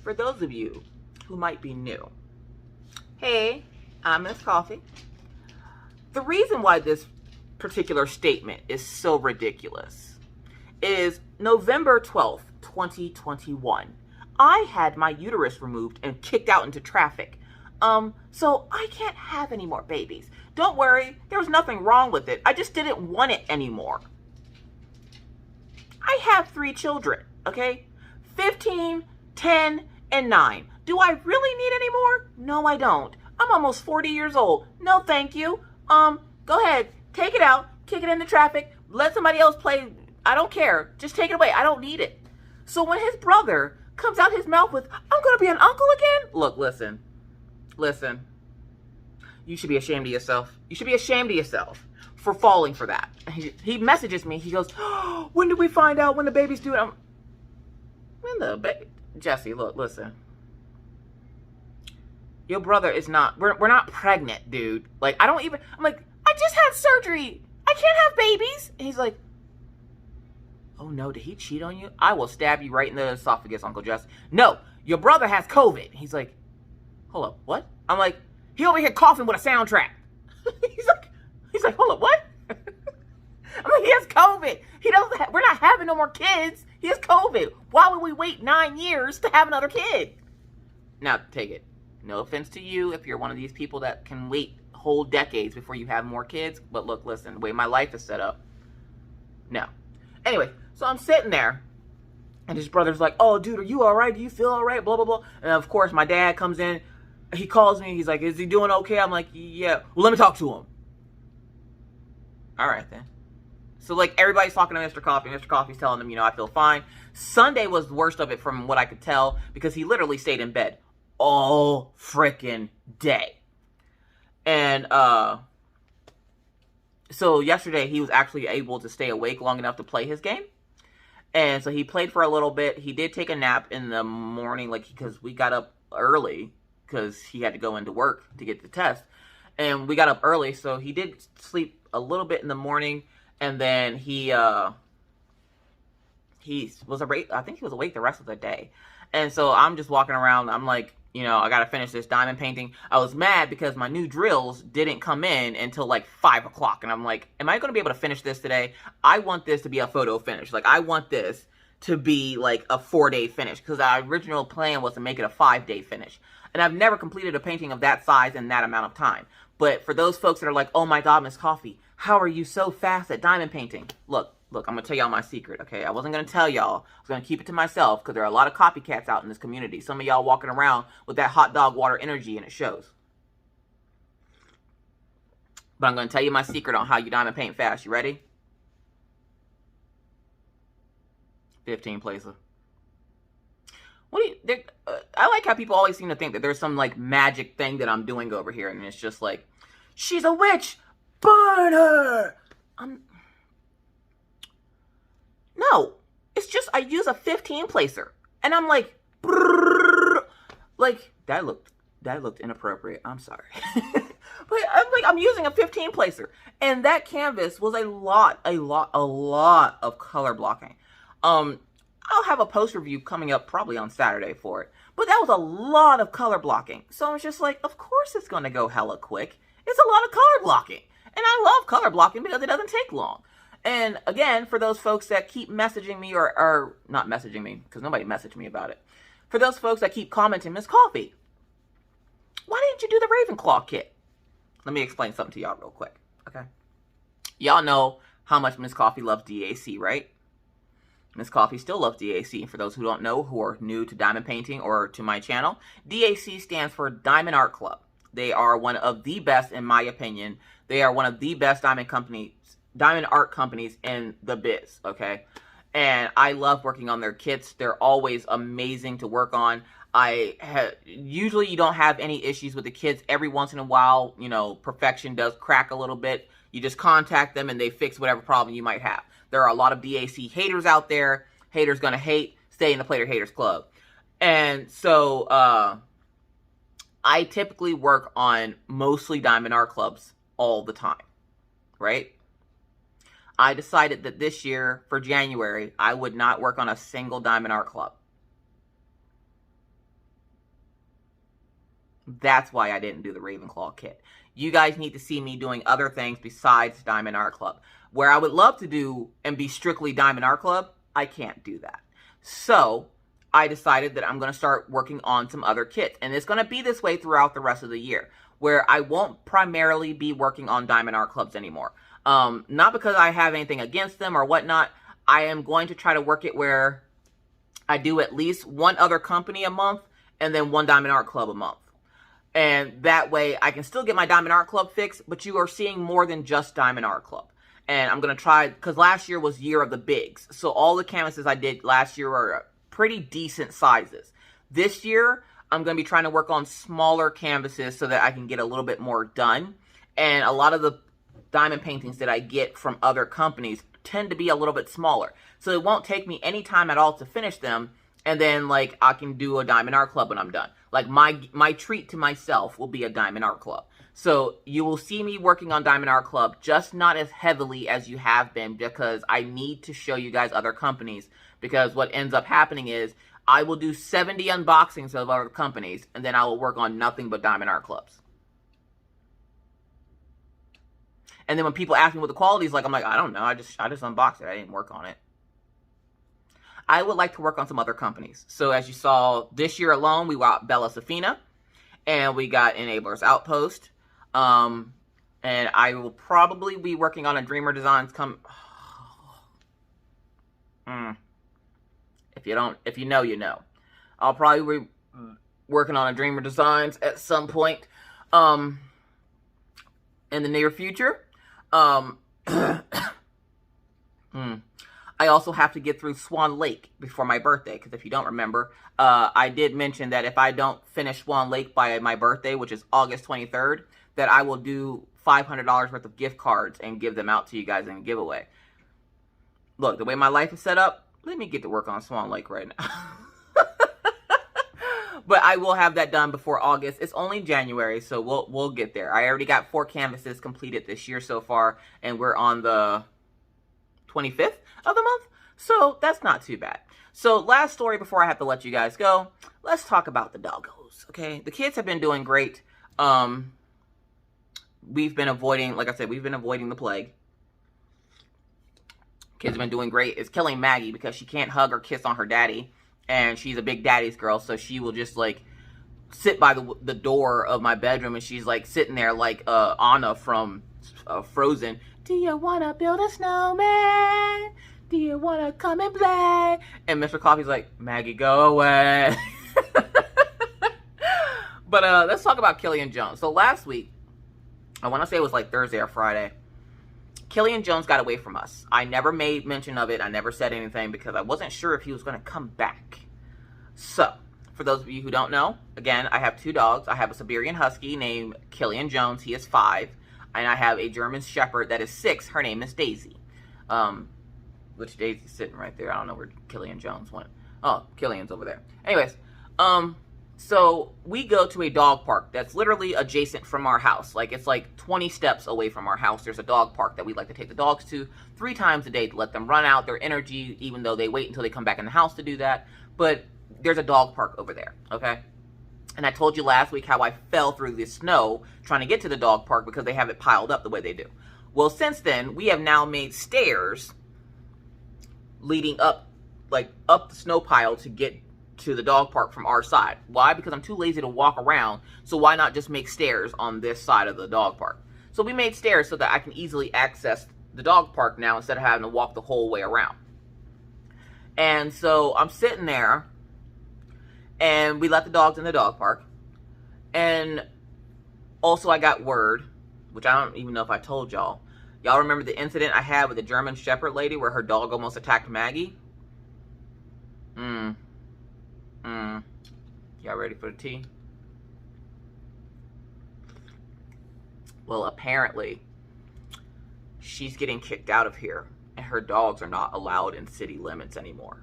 For those of you who might be new, hey, I'm Miss Coffee. The reason why this particular statement is so ridiculous is November 12th, 2021. I had my uterus removed and kicked out into traffic. So I can't have any more babies. Don't worry, there was nothing wrong with it. I just didn't want it anymore. I have 3 children, okay? 15, 10, and 9. Do I really need any more? No, I don't. I'm almost 40 years old. No, thank you. Go ahead, take it out, kick it into traffic, let somebody else play. I don't care. Just take it away. I don't need it. So when his brother comes out his mouth with, I'm going to be an uncle again. Look, listen. You should be ashamed of yourself. You should be ashamed of yourself for falling for that. He messages me. He goes, oh, when did we find out when the baby's due? When the baby? Jesse, look, listen. Your brother is not, we're not pregnant, dude. Like, I'm like, I just had surgery. I can't have babies. And he's like, oh no, did he cheat on you? I will stab you right in the esophagus, Uncle Jess. No, your brother has COVID. He's like, hold up, what? I'm like, he over here coughing with a soundtrack. he's like, hold up, what? I'm like, he has COVID. We're not having no more kids. He has COVID. Why would we wait 9 years to have another kid? Now, take it. No offense to you if you're one of these people that can wait whole decades before you have more kids. But look, listen, the way my life is set up, no. Anyway, so I'm sitting there, and his brother's like, oh, dude, are you all right? Do you feel all right? Blah, blah, blah. And of course, my dad comes in. He calls me. He's like, is he doing okay? I'm like, yeah. Well, let me talk to him. All right, then. So, like, everybody's talking to Mr. Coffee. Mr. Coffee's telling them, I feel fine. Sunday was the worst of it from what I could tell because he literally stayed in bed all freaking day. And, so yesterday he was actually able to stay awake long enough to play his game. And so he played for a little bit. He did take a nap in the morning, like, because we got up early because he had to go into work to get the test. And we got up early, so he did sleep a little bit in the morning. And then he was awake. I think he was awake the rest of the day. And so I'm just walking around. I'm like, I got to finish this diamond painting. I was mad because my new drills didn't come in until like 5 o'clock. And I'm like, am I going to be able to finish this today? I want this to be a photo finish. Like, I want this to be like a 4-day finish because our original plan was to make it a 5-day finish. And I've never completed a painting of that size in that amount of time. But for those folks that are like, oh my God, Miss Coffee, how are you so fast at diamond painting? Look, I'm going to tell y'all my secret, okay? I wasn't going to tell y'all. I was going to keep it to myself because there are a lot of copycats out in this community. Some of y'all walking around with that hot dog water energy and it shows. But I'm going to tell you my secret on how you diamond paint fast. You ready? 15 placer. I like how people always seem to think that there's some like magic thing that I'm doing over here. And it's just like, she's a witch. Burn her. No, it's just I use a 15 placer, and I'm like, like that looked inappropriate. I'm sorry, but I'm using a 15 placer, and that canvas was a lot of color blocking. I'll have a post review coming up probably on Saturday for it, but that was a lot of color blocking. So I was just like, of course it's gonna go hella quick. It's a lot of color blocking, and I love color blocking because it doesn't take long. And again, for those folks that keep messaging me or not messaging me, because nobody messaged me about it. For those folks that keep commenting, Miss Coffee, why didn't you do the Ravenclaw kit? Let me explain something to y'all real quick, okay? Y'all know how much Miss Coffee loves DAC, right? Miss Coffee still loves DAC. For those who don't know, who are new to diamond painting or to my channel, DAC stands for Diamond Art Club. They are one of the best, in my opinion. They are one of the best diamond art companies in the biz, okay? And I love working on their kits. They're always amazing to work on. Usually you don't have any issues with the kits. Every once in a while, perfection does crack a little bit. You just contact them and they fix whatever problem you might have. There are a lot of DAC haters out there. Haters gonna hate. Stay in the Plater Haters Club. And so I typically work on mostly Diamond Art Clubs all the time, right? I decided that this year, for January, I would not work on a single Diamond Art Club. That's why I didn't do the Ravenclaw kit. You guys need to see me doing other things besides Diamond Art Club. Where I would love to do and be strictly Diamond Art Club, I can't do that. So I decided that I'm going to start working on some other kits. And it's going to be this way throughout the rest of the year, where I won't primarily be working on Diamond Art Clubs anymore. Not because I have anything against them or whatnot. I am going to try to work it where I do at least one other company a month and then one Diamond Art Club a month. And that way I can still get my Diamond Art Club fix, but you are seeing more than just Diamond Art Club. And I'm going to try, because last year was year of the bigs. So all the canvases I did last year are pretty decent sizes. This year, I'm going to be trying to work on smaller canvases so that I can get a little bit more done. And a lot of the diamond paintings that I get from other companies tend to be a little bit smaller. So it won't take me any time at all to finish them. And then, like, I can do a diamond art club when I'm done. Like, my treat to myself will be a diamond art club. So you will see me working on diamond art club, just not as heavily as you have been, because I need to show you guys other companies. Because what ends up happening is I will do 70 unboxings of other companies, and then I will work on nothing but diamond art clubs. And then when people ask me what the quality is like, I'm like, I don't know. I just unboxed it. I didn't work on it. I would like to work on some other companies. So as you saw, this year alone, we got Bella Safina, and we got Enablers Outpost. And I will probably be working on a Dreamer Designs If you know, you know. I'll probably be working on a Dreamer Designs at some point in the near future. I also have to get through Swan Lake before my birthday, because if you don't remember, I did mention that if I don't finish Swan Lake by my birthday, which is August 23rd, that I will do $500 worth of gift cards and give them out to you guys in a giveaway. Look, the way my life is set up, let me get to work on Swan Lake right now. But I will have that done before August. It's only January, so we'll get there. I already got 4 canvases completed this year so far, and we're on the 25th of the month, so that's not too bad. So last story before I have to let you guys go, let's talk about the doggos, okay? The kids have been doing great. We've been avoiding, like I said, we've been avoiding the plague. Kids have been doing great. It's killing Maggie because she can't hug or kiss on her daddy, and she's a big daddy's girl, so she will just, like, sit by the door of my bedroom, and she's, like, sitting there like Anna from Frozen. Do you want to build a snowman? Do you want to come and play? And Mr. Coffee's like, Maggie, go away. But let's talk about Killian Jones. So last week, I want to say it was like Thursday or Friday, Killian Jones got away from us. I never made mention of it. I never said anything because I wasn't sure if he was going to come back. So, for those of you who don't know, again, I have 2 dogs. I have a Siberian Husky named Killian Jones. He is 5. And I have a German Shepherd that is 6. Her name is Daisy. Which Daisy's sitting right there. I don't know where Killian Jones went. Oh, Killian's over there. Anyways, so we go to a dog park that's literally adjacent from our house. Like, it's like 20 steps away from our house. There's a dog park that we like to take the dogs to 3 times a day to let them run out their energy, even though they wait until they come back in the house to do that. But there's a dog park over there, okay? And I told you last week how I fell through the snow trying to get to the dog park because they have it piled up the way they do. Well, since then, we have now made stairs leading up, like, up the snow pile to get to the dog park from our side. Why? Because I'm too lazy to walk around, so why not just make stairs on this side of the dog park? So we made stairs so that I can easily access the dog park now instead of having to walk the whole way around. And so I'm sitting there, and we let the dogs in the dog park. And also I got word, which I don't even know if I told y'all. Y'all remember the incident I had with the German Shepherd lady where her dog almost attacked Maggie? Y'all ready for the tea? Well, apparently, she's getting kicked out of here, and her dogs are not allowed in city limits anymore.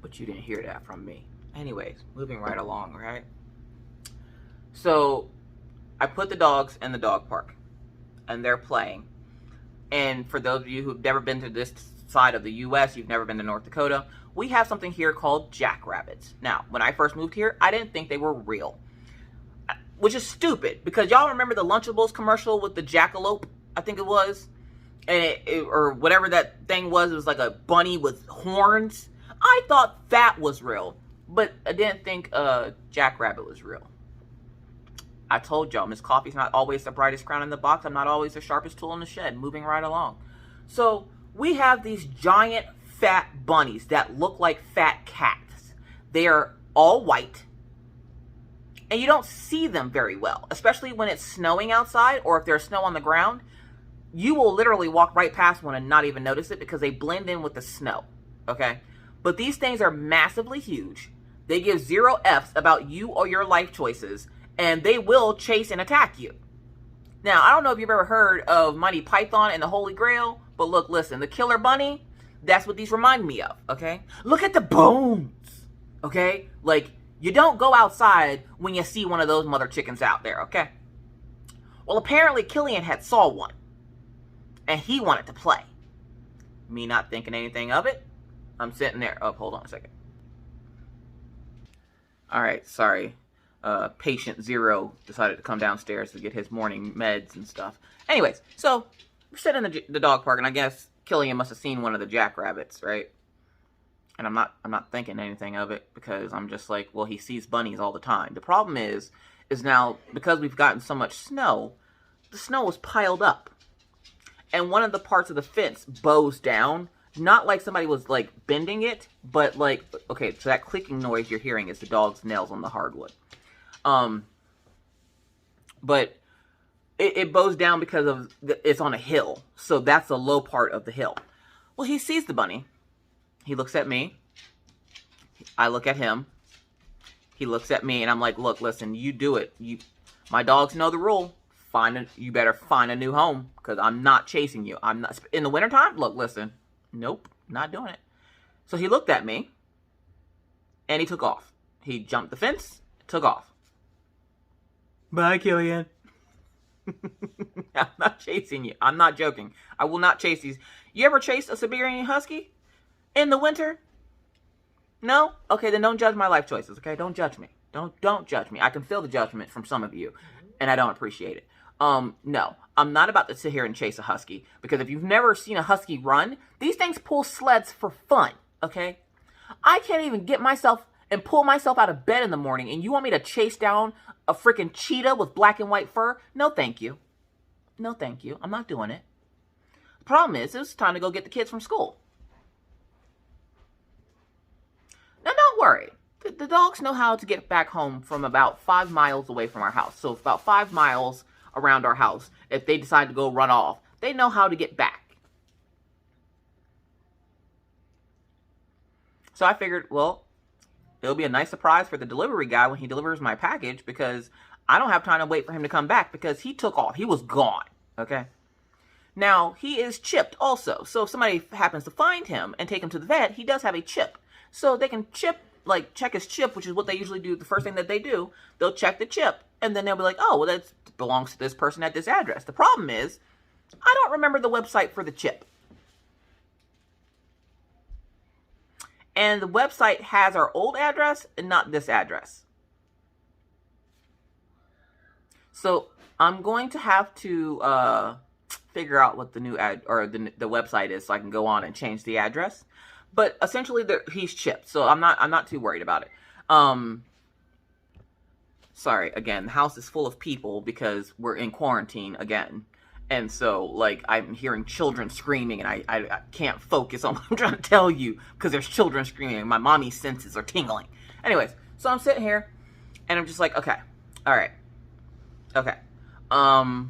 But you didn't hear that from me. Anyways, moving right along, right? So, I put the dogs in the dog park, and they're playing. And for those of you who've never been to this side of the U.S., you've never been to North Dakota, we have something here called jackrabbits. Now, when I first moved here, I didn't think they were real. Which is stupid, because y'all remember the Lunchables commercial with the jackalope, I think it was? And or whatever that thing was, it was like a bunny with horns. I thought that was real, but I didn't think jackrabbit was real. I told y'all, Miss Coffee's not always the brightest crown in the box. I'm not always the sharpest tool in the shed. Moving right along. So, we have these giant fat bunnies that look like fat cats. They are all white. And you don't see them very well, especially when it's snowing outside or if there's snow on the ground. You will literally walk right past one and not even notice it because they blend in with the snow, okay? But these things are massively huge. They give 0 Fs about you or your life choices, and they will chase and attack you. Now, I don't know if you've ever heard of Monty Python and the Holy Grail, but look, listen, the killer bunny, that's what these remind me of, okay? Look at the bones, okay? Like, you don't go outside when you see one of those mother chickens out there, okay? Well, apparently Killian had saw one, and he wanted to play. Me not thinking anything of it, I'm sitting there. Oh, hold on a second. All right, sorry. Patient 0 decided to come downstairs to get his morning meds and stuff. Anyways, so we're sitting in the dog park, and I guess Killian must have seen one of the jackrabbits, right? And I'm not thinking anything of it because I'm just like, well, he sees bunnies all the time. The problem is now because we've gotten so much snow, the snow is piled up, and one of the parts of the fence bows down. Not like somebody was like bending it, but like, okay, so that clicking noise you're hearing is the dog's nails on the hardwood. But it bows down because of it's on a hill. So that's the low part of the hill. Well, he sees the bunny. He looks at me. I look at him. He looks at me and I'm like, look, listen, you do it. My dogs know the rule. You better find a new home because I'm not chasing you. I'm not in the wintertime. Look, listen. Nope, not doing it. So he looked at me and he took off. He jumped the fence, took off. Bye, Killian. I'm not chasing you. I'm not joking. I will not chase these. You ever chased a Siberian Husky in the winter? No? Okay, then don't judge my life choices, okay? Don't judge me. Don't judge me. I can feel the judgment from some of you, and I don't appreciate it. No, I'm not about to sit here and chase a husky, because if you've never seen a husky run, these things pull sleds for fun, okay? I can't even get myself and pull myself out of bed in the morning, and you want me to chase down a freaking cheetah with black and white fur? No, thank you. No, thank you. I'm not doing it. The problem is, it's time to go get the kids from school. Now, don't worry. The dogs know how to get back home from about 5 miles away from our house. So, about 5 miles around our house, if they decide to go run off, they know how to get back. So I figured, well, it'll be a nice surprise for the delivery guy when he delivers my package, because I don't have time to wait for him to come back because he took off. He was gone, okay? Now, he is chipped also. So if somebody happens to find him and take him to the vet, he does have a chip. So they can check his chip, which is what they usually do. The first thing that they do, they'll check the chip, and then they'll be like, oh, well, that belongs to this person at this address. The problem is, I don't remember the website for the chip. And the website has our old address and not this address. So I'm going to have to figure out what the new the website is so I can go on and change the address. But essentially, he's chipped, so I'm not too worried about it. Sorry, again, the house is full of people because we're in quarantine again. And so, like, I'm hearing children screaming, and I can't focus on what I'm trying to tell you because there's children screaming, and my mommy's senses are tingling. Anyways, so I'm sitting here, and I'm just like, okay, all right, okay. I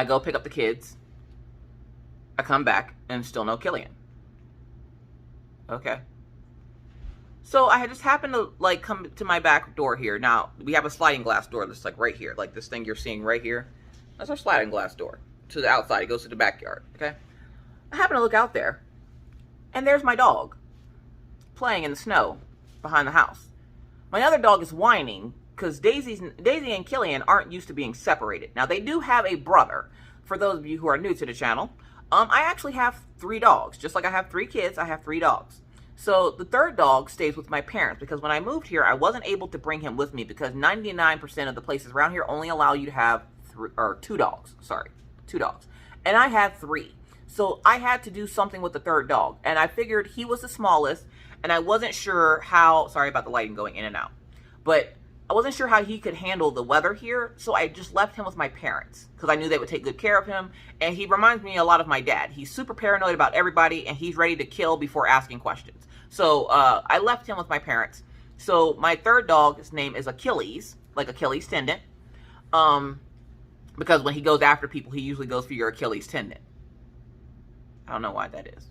go pick up the kids. I come back, and still no Killian. Okay. So I had just happened to, like, come to my back door here. Now, we have a sliding glass door that's, like, right here. Like, this thing you're seeing right here. That's our sliding glass door. To the outside. It goes to the backyard. Okay? I happen to look out there. And there's my dog. Playing in the snow. Behind the house. My other dog is whining. Because Daisy and Killian aren't used to being separated. Now, they do have a brother. For those of you who are new to the channel. I actually have 3 dogs. Just like I have 3 kids, I have 3 dogs. So the third dog stays with my parents because when I moved here, I wasn't able to bring him with me because 99% of the places around here only allow you to have 2 dogs. Sorry, 2 dogs. And I had 3. So I had to do something with the third dog. And I figured he was the smallest and I wasn't sure how, sorry about the lighting going in and out, but I wasn't sure how he could handle the weather here, so I just left him with my parents because I knew they would take good care of him, and he reminds me a lot of my dad. He's super paranoid about everybody, and he's ready to kill before asking questions. So I left him with my parents. So my third dog, his name is Achilles, like Achilles tendon, because when he goes after people, he usually goes for your Achilles tendon. I don't know why that is.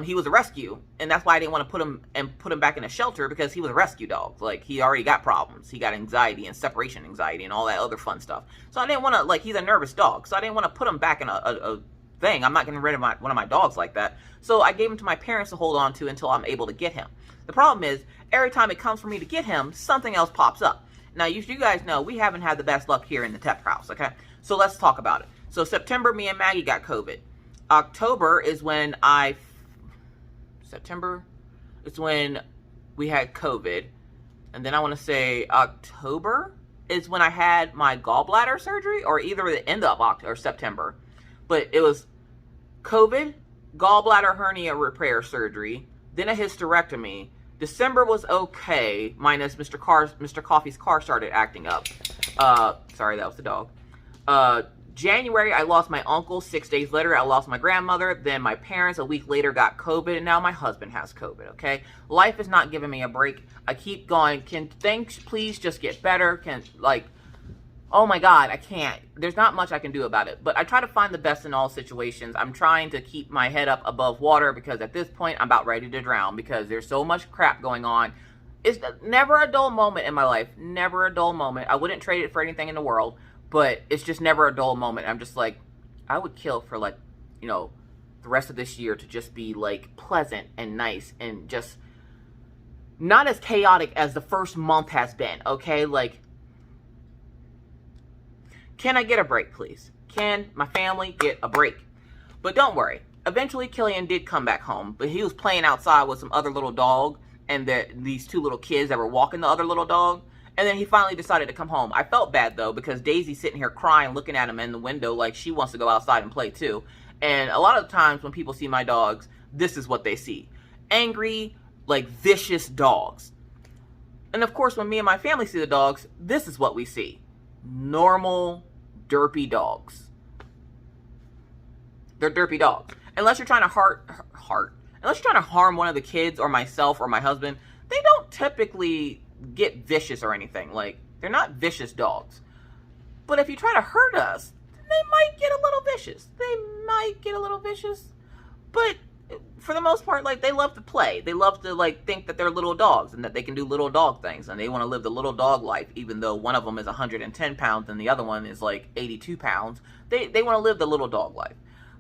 he was a rescue, and that's why I didn't want to put him back in a shelter, because he was a rescue dog. Like, he already got problems. He got anxiety and separation anxiety and all that other fun stuff. So I didn't want to, like, he's a nervous dog, so I didn't want to put him back in a thing. I'm not getting rid of one of my dogs like that. So I gave him to my parents to hold on to until I'm able to get him. The problem is, every time it comes for me to get him, something else pops up. Now, you guys know we haven't had the best luck here in the Tepper house, okay? So let's talk about it. So September, me and Maggie got COVID. October is when September is when we had COVID. And then I want to say October is when I had my gallbladder surgery, or either the end of October or September. But it was COVID, gallbladder hernia repair surgery, then a hysterectomy. December was okay, minus Mr. Coffee's car started acting up. Sorry, that was the dog. January, I lost my uncle. 6 days later, I lost my grandmother. Then my parents, a week later, got COVID. And now my husband has COVID, okay? Life is not giving me a break. I keep going. Can things please just get better? Oh my God, I can't. There's not much I can do about it. But I try to find the best in all situations. I'm trying to keep my head up above water, because at this point, I'm about ready to drown, because there's so much crap going on. It's never a dull moment in my life. Never a dull moment. I wouldn't trade it for anything in the world. But it's just never a dull moment. I'm just like, I would kill for, like, you know, the rest of this year to just be, like, pleasant and nice and just not as chaotic as the first month has been, okay? Like, can I get a break, please? Can my family get a break? But don't worry. Eventually, Killian did come back home, but he was playing outside with some other little dog and these two little kids that were walking the other little dog. And then he finally decided to come home. I felt bad, though, because Daisy's sitting here crying, looking at him in the window like she wants to go outside and play, too. And a lot of times when people see my dogs, this is what they see. Angry, like, vicious dogs. And, of course, when me and my family see the dogs, this is what we see. Normal, derpy dogs. They're derpy dogs. Unless you're trying to unless you're trying to harm one of the kids or myself or my husband, they don't typically get vicious or anything. Like, they're not vicious dogs. But if you try to hurt us, they might get a little vicious. But for the most part, like, they love to play. They love to, like, think that they're little dogs and that they can do little dog things, and they want to live the little dog life, even though one of them is 110 pounds and the other one is like 82 pounds. They want to live the little dog life.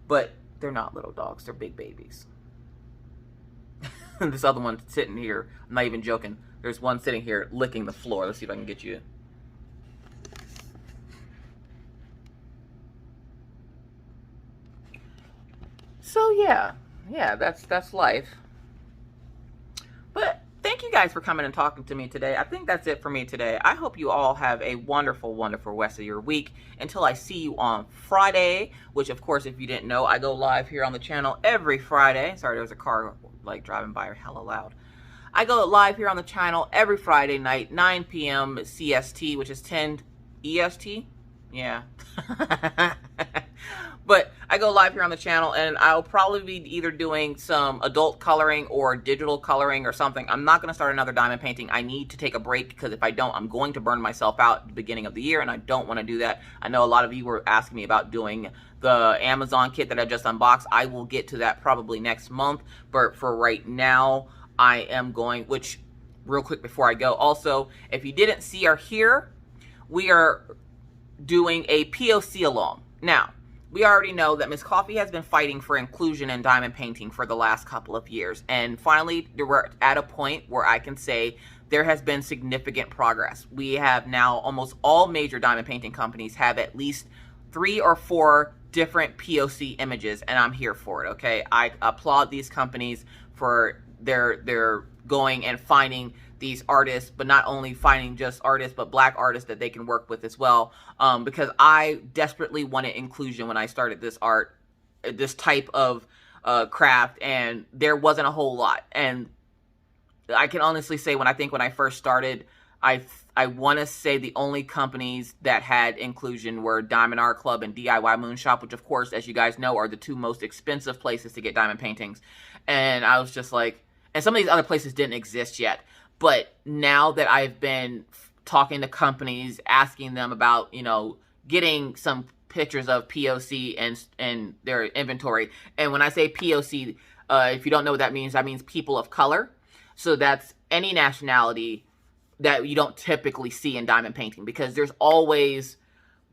But they're not little dogs. They're big babies. This other one sitting here, I'm not even joking. There's one sitting here licking the floor. Let's see if I can get you. So yeah, that's life. But thank you guys for coming and talking to me today. I think that's it for me today. I hope you all have a wonderful, wonderful rest of your week. Until I see you on Friday, which, of course, if you didn't know, I go live here on the channel every Friday. Sorry, there was a car like driving by hella loud. I go live here on the channel every Friday night, 9 p.m. CST, which is 10 EST. Yeah. But I go live here on the channel, and I'll probably be either doing some adult coloring or digital coloring or something. I'm not going to start another diamond painting. I need to take a break, because if I don't, I'm going to burn myself out at the beginning of the year, and I don't want to do that. I know a lot of you were asking me about doing the Amazon kit that I just unboxed. I will get to that probably next month, but for right now, I am going, which, real quick before I go, also, if you didn't see or hear, we are doing a POC along. Now, we already know that Miss Coffee has been fighting for inclusion in diamond painting for the last couple of years. And finally, we're at a point where I can say there has been significant progress. We have now almost all major diamond painting companies have at least 3 or 4 different POC images, and I'm here for it, okay? I applaud these companies for their going and finding these artists, but not only finding just artists, but black artists that they can work with as well. Because I desperately wanted inclusion when I started this type of craft, and there wasn't a whole lot. And I can honestly say, when I first started, I want to say the only companies that had inclusion were Diamond Art Club and DIY Moon Shop, which, of course, as you guys know, are the 2 most expensive places to get diamond paintings. And I was just like, and some of these other places didn't exist yet. But now that I've been talking to companies, asking them about, you know, getting some pictures of POC and their inventory. And when I say POC, If you don't know what that means people of color. So that's any nationality that you don't typically see in diamond painting, because there's always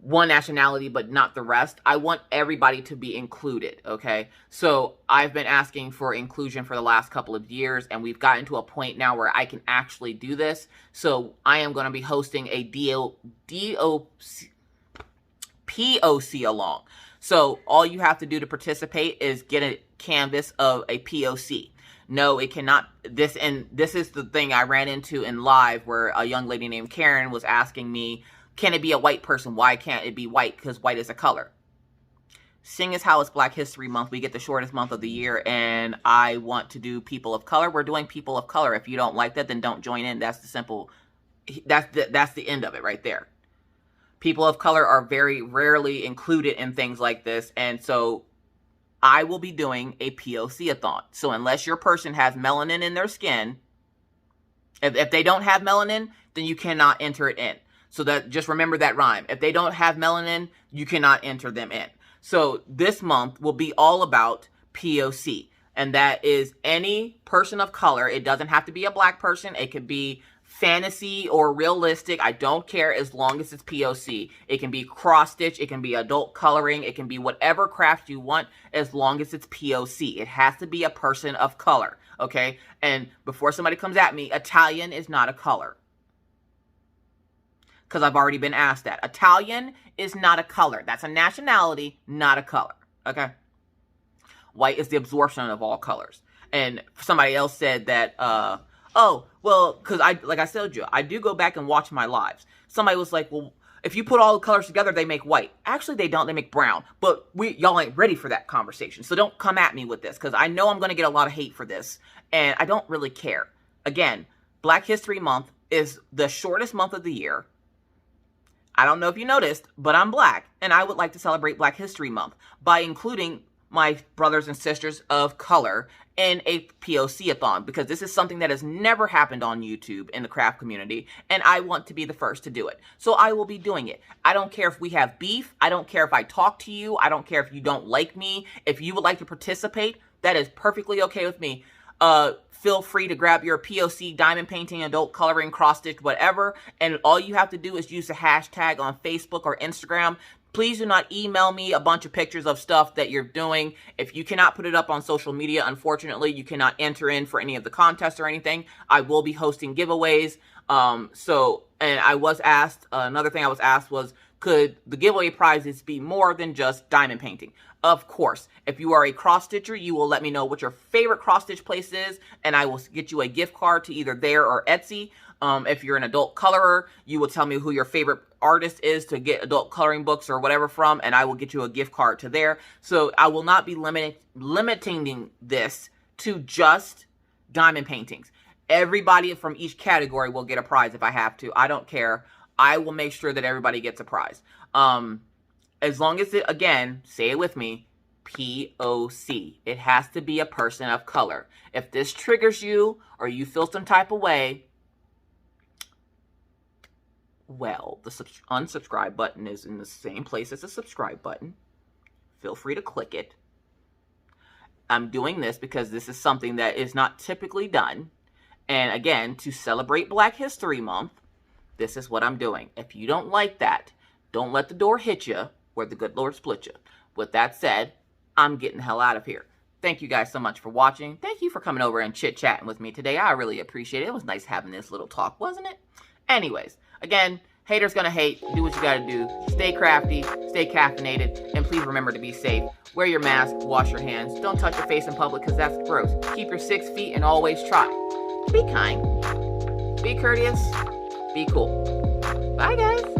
one nationality but not the rest. I want everybody to be included, okay? So I've been asking for inclusion for the last couple of years, and we've gotten to a point now where I can actually do this. So I am going to be hosting a POC along. So all you have to do to participate is get a canvas of a POC. No, it cannot. This is the thing I ran into in live, where a young lady named Karen was asking me, can it be a white person? Why can't it be white? Because white is a color. Seeing as how it's Black History Month, we get the shortest month of the year, and I want to do people of color. We're doing people of color. If you don't like that, then don't join in. That's the end of it right there. People of color are very rarely included in things like this, and so I will be doing a POC-a-thon. So unless your person has melanin in their skin, if they don't have melanin, then you cannot enter it in. So that, just remember that rhyme. If they don't have melanin, you cannot enter them in. So this month will be all about POC. And that is any person of color. It doesn't have to be a black person. It could be fantasy or realistic. I don't care, as long as it's POC. It can be cross stitch. It can be adult coloring. It can be whatever craft you want, as long as it's POC. It has to be a person of color. Okay? And before somebody comes at me, Italian is not a color. Because I've already been asked that. Italian is not a color. That's a nationality, not a color. Okay? White is the absorption of all colors. And somebody else said that, oh, well, because like I told you, I do go back and watch my lives. Somebody was like, well, if you put all the colors together, they make white. Actually, they don't. They make brown. But y'all ain't ready for that conversation. So don't come at me with this, because I know I'm going to get a lot of hate for this. And I don't really care. Again, Black History Month is the shortest month of the year. I don't know if you noticed, but I'm black, and I would like to celebrate Black History Month by including my brothers and sisters of color in a POC-a-thon, because this is something that has never happened on YouTube in the craft community, and I want to be the first to do it. So I will be doing it. I don't care if we have beef. I don't care if I talk to you. I don't care if you don't like me. If you would like to participate, that is perfectly okay with me. Feel free to grab your POC, diamond painting, adult coloring, cross stitch, whatever. And all you have to do is use the hashtag on Facebook or Instagram. Please do not email me a bunch of pictures of stuff that you're doing. If you cannot put it up on social media, unfortunately, you cannot enter in for any of the contests or anything. I will be hosting giveaways. And I was asked, another thing I was asked was, could the giveaway prizes be more than just diamond painting? Of course. If you are a cross stitcher, you will let me know what your favorite cross stitch place is, and I will get you a gift card to either there or Etsy. If you're an adult colorer, you will tell me who your favorite artist is to get adult coloring books or whatever from, and I will get you a gift card to there. So I will not be limiting this to just diamond paintings. Everybody from each category will get a prize if I have to. I don't care. I will make sure that everybody gets a prize. As long as it, again, say it with me, POC. It has to be a person of color. If this triggers you or you feel some type of way, well, the unsubscribe button is in the same place as the subscribe button. Feel free to click it. I'm doing this because this is something that is not typically done. And again, to celebrate Black History Month, this is what I'm doing. If you don't like that, don't let the door hit you where the good Lord split you. With that said, I'm getting the hell out of here. Thank you guys so much for watching. Thank you for coming over and chit-chatting with me today. I really appreciate it. It was nice having this little talk, wasn't it? Anyways, again, haters gonna hate. Do what you gotta do. Stay crafty, stay caffeinated, and please remember to be safe. Wear your mask, wash your hands. Don't touch your face in public because that's gross. Keep your 6 feet and always try. Be kind. Be courteous. Be cool. Bye, guys.